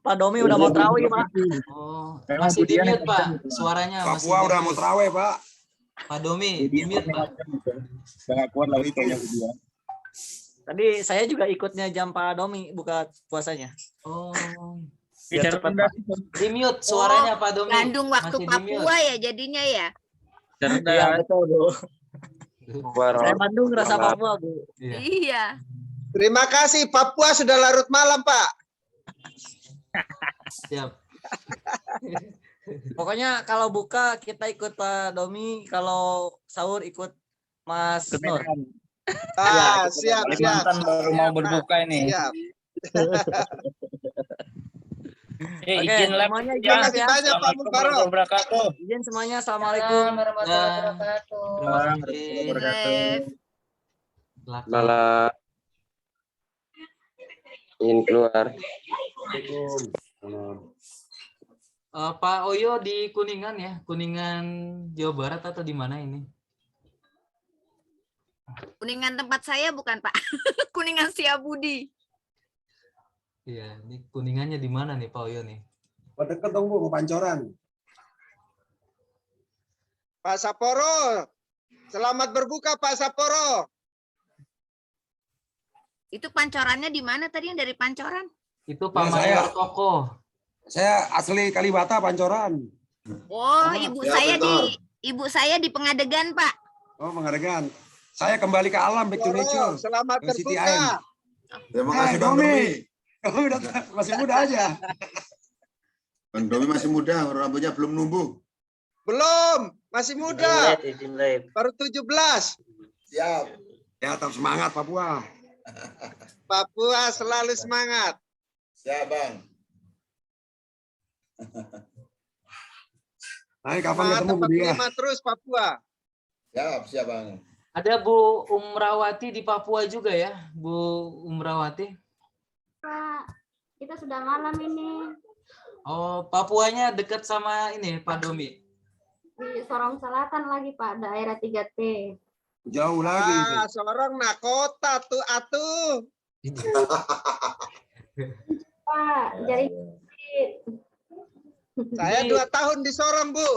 Speaker 13: Pak Domi udah mau terawih Pak.
Speaker 1: Oh, masih di mute Pak, suaranya masih.
Speaker 6: Papua udah mau terawih Pak.
Speaker 1: Pak Domi di mute Pak.
Speaker 8: Sangat kuat lagi kayaknya dia.
Speaker 13: Tadi saya juga ikutnya jam Pak Domi buka puasanya.
Speaker 1: Oh.
Speaker 13: Biar cepat Pak.
Speaker 1: Di mute suaranya Pak Domi.
Speaker 21: Bandung waktu
Speaker 1: Masih di
Speaker 21: Papua ya jadinya ya.
Speaker 13: Iya betul Bu.
Speaker 5: Mubarak.
Speaker 13: Saya Bandung rasa Papua Bu.
Speaker 21: Iya.
Speaker 15: Terima kasih, Papua sudah larut malam Pak.
Speaker 1: Siap.
Speaker 13: Pokoknya kalau buka kita ikut Pak Domi, kalau sahur ikut Mas Nur.
Speaker 15: Siap.
Speaker 8: Kalimantan baru mau berbuka ini.
Speaker 15: Siap.
Speaker 13: Oke,
Speaker 8: Izin lab
Speaker 13: semuanya izin
Speaker 15: Terima
Speaker 13: lab
Speaker 15: kasih
Speaker 13: ya.
Speaker 15: banyak Pak Mubarak.
Speaker 13: Izin semuanya, assalamualaikum.
Speaker 1: Terima kasih.
Speaker 5: Malah ingin keluar.
Speaker 1: Pak Oyo di Kuningan ya, Kuningan Jawa Barat atau di mana ini?
Speaker 21: Kuningan tempat saya bukan Pak. Kuningan Setiabudi.
Speaker 1: Iya, ini Kuningannya di mana nih Pak Oyo nih?
Speaker 6: Oh, deket dong Bu, ke Pancoran.
Speaker 15: Pak Saporo, selamat berbuka Pak Saporo.
Speaker 21: Itu pancorannya di mana tadi yang dari Pancoran?
Speaker 1: Itu Pak
Speaker 6: Ya,
Speaker 1: Mayor Koko.
Speaker 6: Saya asli Kalibata
Speaker 21: Oh,
Speaker 6: Pancoran.
Speaker 21: ibu saya di Pengadegan, Pak.
Speaker 6: Oh, Pengadegan. Saya kembali ke alam, back to nature.
Speaker 15: Selamat
Speaker 6: Ke City
Speaker 15: berbuka.
Speaker 6: AM.
Speaker 18: Terima kasih Bang
Speaker 6: Domi.
Speaker 18: Domi.
Speaker 6: Kamu udah masih muda aja.
Speaker 18: Bang Domi masih muda, rambutnya belum numbuh.
Speaker 15: Belum, masih muda. Baru 17.
Speaker 6: Siap. Ya, tetap semangat Papua.
Speaker 15: Papua selalu semangat.
Speaker 18: Siap, Bang.
Speaker 6: Nah, kapan
Speaker 15: Semangat
Speaker 6: ketemu Bu
Speaker 15: dapat
Speaker 6: Dia?
Speaker 15: 5 terus Papua.
Speaker 18: Siap, Bang.
Speaker 1: Ada Bu Umrawati di Papua juga ya, Bu Umrawati?
Speaker 16: Pak, kita sudah malam ini
Speaker 1: Oh, Papuanya dekat sama ini Pak Domi.
Speaker 16: di Sorong Selatan lagi Pak, daerah 3T.
Speaker 6: Jauh lagi.
Speaker 15: Sorong nakota tuh atuh.
Speaker 16: Pak, jadi
Speaker 3: Saya 2 tahun di Sorong, Bu.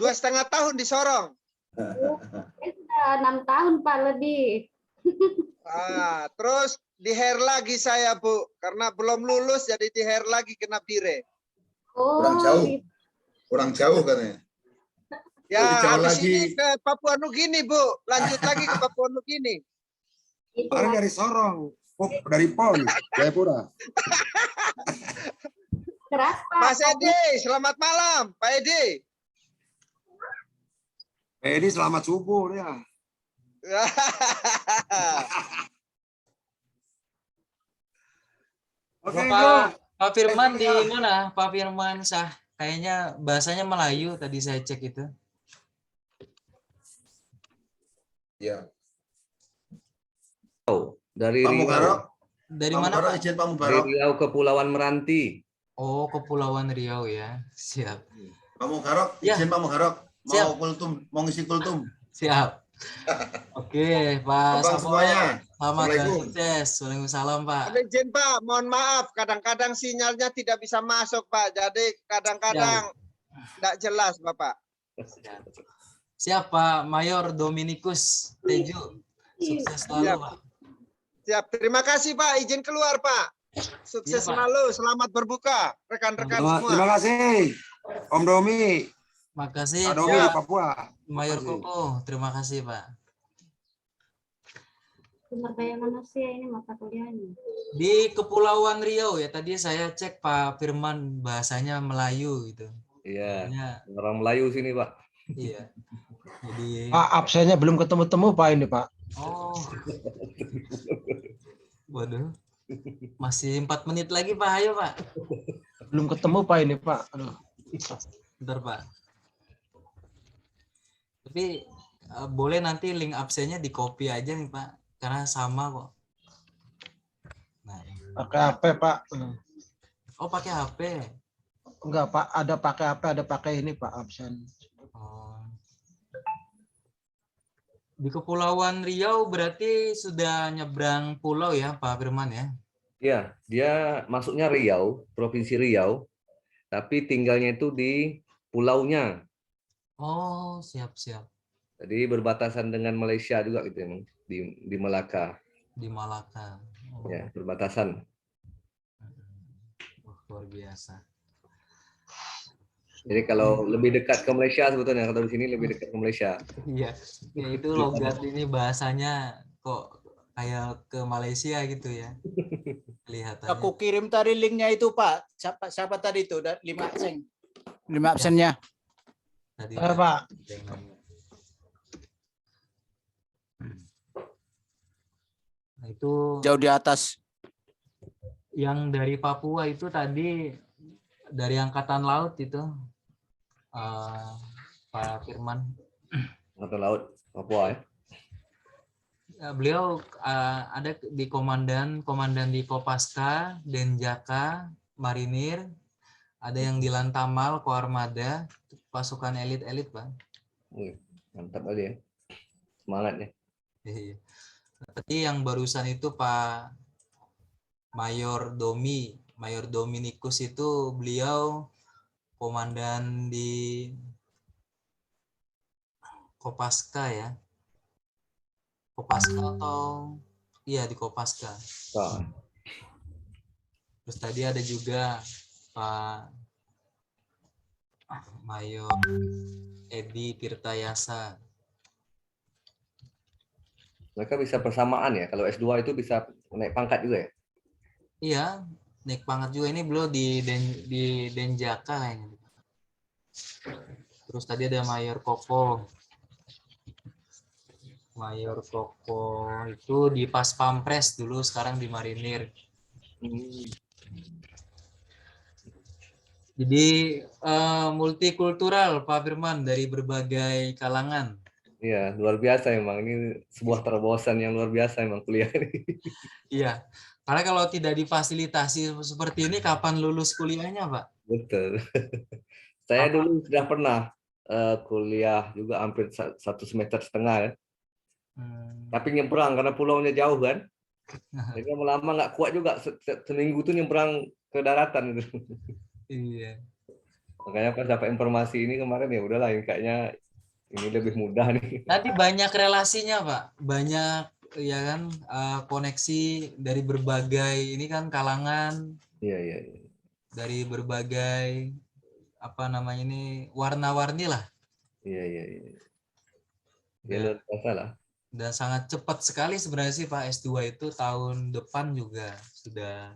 Speaker 3: 2,5 tahun di Sorong.
Speaker 19: 6 tahun, Pak, lebih.
Speaker 3: Terus di hair lagi saya, Bu. Karena belum lulus, jadi di hair lagi kena bire.
Speaker 18: Kurang jauh. Kurang jauh katanya.
Speaker 3: Ya,
Speaker 18: Lebih jauh
Speaker 3: habis
Speaker 18: lagi.
Speaker 3: ini ke Papua Nugini, Bu. Lanjut lagi ke Papua Nugini.
Speaker 18: Kemarin dari Sorong, dari PON, Jayapura.
Speaker 19: Keras, Pak.
Speaker 3: Mas Edi, selamat malam. Pak Edi.
Speaker 18: Ini selamat subuh ya.
Speaker 1: Oke, Pak Firman di mana? Pak Firman Sah. Kayaknya bahasanya Melayu tadi saya cek itu.
Speaker 18: Ya.
Speaker 17: Dari
Speaker 18: Pak
Speaker 17: Riau.
Speaker 18: Mubarok.
Speaker 1: Dari
Speaker 18: Pak
Speaker 1: mana,
Speaker 18: Mubarok,
Speaker 1: Pak?
Speaker 18: izin Pak
Speaker 17: Dari
Speaker 18: Mubarok.
Speaker 17: Riau Kepulauan Meranti.
Speaker 1: Oh, Kepulauan Riau ya. Siap.
Speaker 18: Pak Mubarok,
Speaker 1: Ya.
Speaker 18: izin Pak Mubarok.
Speaker 1: Siap.
Speaker 18: Mau kultum, mau ngisi kultum.
Speaker 1: Siap. Oke, Pak
Speaker 18: Abang
Speaker 1: Samuel.
Speaker 18: semuanya.
Speaker 1: Selamat dan
Speaker 18: Assalamualaikum.
Speaker 1: sukses. Waalaikumsalam, Pak.
Speaker 3: Ada izin, Pak. Mohon maaf, kadang-kadang sinyalnya tidak bisa masuk, Pak. Jadi kadang-kadang tidak jelas, Bapak.
Speaker 1: Siap, Pak Mayor Dominikus Teju. Sukses selalu,
Speaker 3: Siap.
Speaker 1: Pak.
Speaker 3: Siap. Terima kasih, Pak. Izin keluar, Pak. Sukses
Speaker 1: Iya, Pak.
Speaker 3: selalu. Selamat berbuka, rekan-rekan semua.
Speaker 18: Terima kasih, Om Domi.
Speaker 1: Makasih,
Speaker 18: Pak Domi,
Speaker 1: Pak
Speaker 18: Papua.
Speaker 1: Mayor
Speaker 18: Makasih.
Speaker 1: Koko. Terima kasih, Pak.
Speaker 19: Sumber daya manusia ini mata kuliahnya.
Speaker 1: Di Kepulauan Riau ya, tadi saya cek Pak Firman bahasanya Melayu gitu.
Speaker 17: Iya.
Speaker 1: Kayaknya,
Speaker 17: Orang Melayu sini, Pak.
Speaker 1: iya. Jadi,
Speaker 7: Pak, absennya belum ketemu-temu Pak ini Pak.
Speaker 1: oh, waduh. Masih 4 menit lagi, Pak. Ayo, Pak.
Speaker 7: Belum ketemu Pak ini Pak. Aduh.
Speaker 1: Bentar, Pak. Tapi boleh nanti link absennya di copy aja nih, Pak. Karena sama kok. Nah,
Speaker 7: Pakai HP Pak.
Speaker 1: oh, pakai HP.
Speaker 7: Enggak Pak, ada pakai HP, ada pakai ini Pak absen.
Speaker 1: Oh. Di Kepulauan Riau berarti sudah nyebrang pulau ya, Pak Firman ya?
Speaker 17: Iya, dia masuknya Riau, Provinsi Riau, tapi tinggalnya itu di pulaunya.
Speaker 1: Oh, siap-siap.
Speaker 17: Jadi berbatasan dengan Malaysia juga gitu emang di Melaka.
Speaker 1: Di Malaka. Oh,
Speaker 17: Ya, berbatasan.
Speaker 1: luar biasa.
Speaker 17: Jadi kalau lebih dekat ke Malaysia sebetulnya, kalau di sini lebih dekat ke Malaysia.
Speaker 1: Iya, ya itu logat ini bahasanya kok kayak ke Malaysia gitu ya. Kelihatannya.
Speaker 14: Aku kirim tadi linknya itu Pak. Siapa tadi itu? 5 absen. 5 absennya.
Speaker 1: Tadi
Speaker 7: Pak.
Speaker 1: Nah, itu
Speaker 14: Jauh di atas.
Speaker 1: yang dari Papua itu tadi dari Angkatan Laut itu Pak Firman.
Speaker 17: Angkatan Laut Papua ya.
Speaker 1: Ya, beliau ada di komandan di Kopaska, Denjaka, Marinir, ada yang di Lantamal, Koarmada, pasukan elit-elit, Pak.
Speaker 17: Wih, mantap aja ya. Semangatnya.
Speaker 1: Iya. Tadi yang barusan itu Pak Mayor Dominikus itu beliau komandan di Kopaska ya. Kopaska atau iya di Kopaska.
Speaker 17: Oh.
Speaker 1: Terus tadi ada juga Pak Mayor Edi Tirtayasa.
Speaker 17: Mereka bisa bersamaan ya. Kalau S2 itu bisa naik pangkat juga ya.
Speaker 1: Iya, naik pangkat juga. Ini beliau di Denjaka kayaknya. Terus tadi ada Mayor Koko. Mayor Koko itu di Pas Pampres dulu, sekarang di Marinir. Jadi multikultural Pak Firman dari berbagai kalangan.
Speaker 17: Iya, luar biasa emang. Ini sebuah terobosan yang luar biasa emang kuliah ini.
Speaker 1: Iya, karena kalau tidak difasilitasi seperti ini, kapan lulus kuliahnya, Pak?
Speaker 17: Betul. Saya dulu sudah pernah kuliah juga hampir 1,5 semester ya. Tapi nyebrang karena pulaunya jauh kan. Jadi lama-lama nggak kuat juga. Seminggu tuh nyebrang ke daratan itu.
Speaker 1: Iya.
Speaker 17: Makanya pas dapat informasi ini kemarin ya udahlah kayaknya ini lebih mudah nih.
Speaker 1: Tadi banyak relasinya, Pak. Banyak ya kan koneksi dari berbagai ini kan kalangan.
Speaker 17: Iya.
Speaker 1: Dari berbagai apa namanya ini warna-warni lah.
Speaker 17: Iya. Ya luar biasa lah.
Speaker 1: Dan sangat cepat sekali sebenarnya sih Pak, S2 itu tahun depan juga sudah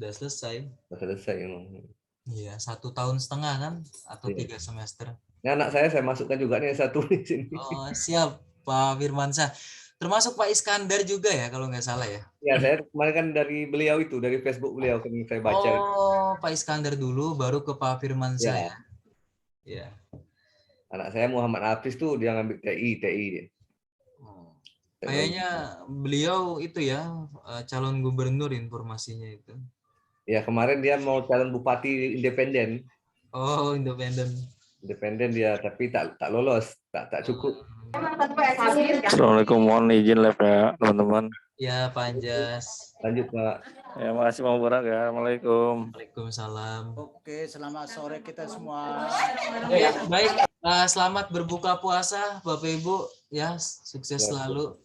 Speaker 1: selesai.
Speaker 17: Sudah selesai emang.
Speaker 1: Iya, 1,5 tahun kan atau 3 semester.
Speaker 17: Ini anak saya masukkan juga nih S1 di sini.
Speaker 1: Oh, siap Pak Firmansyah. Termasuk Pak Iskandar juga ya kalau nggak salah ya.
Speaker 17: Ya, saya kemarin kan dari beliau itu, dari Facebook beliau kan saya baca.
Speaker 1: Oh, Pak Iskandar dulu baru ke Pak Firmansyah ya. Ya.
Speaker 17: Anak saya Muhammad Hafiz tuh dia ngambil TI dia.
Speaker 1: Kayaknya beliau itu ya calon gubernur informasinya itu.
Speaker 17: Ya kemarin dia mau calon bupati independen.
Speaker 1: Oh, independen.
Speaker 17: Independen dia, tapi tak lolos, tak cukup.
Speaker 4: Assalamualaikum, mohon izin live ya teman-teman.
Speaker 1: Ya Pak Anjas.
Speaker 17: Lanjut Pak.
Speaker 4: Ya makasih Bang Burak ya. Assalamualaikum.
Speaker 1: Waalaikumsalam.
Speaker 14: Oke, selamat sore kita semua.
Speaker 1: Ya, baik. Selamat berbuka puasa Bapak Ibu ya, sukses selalu.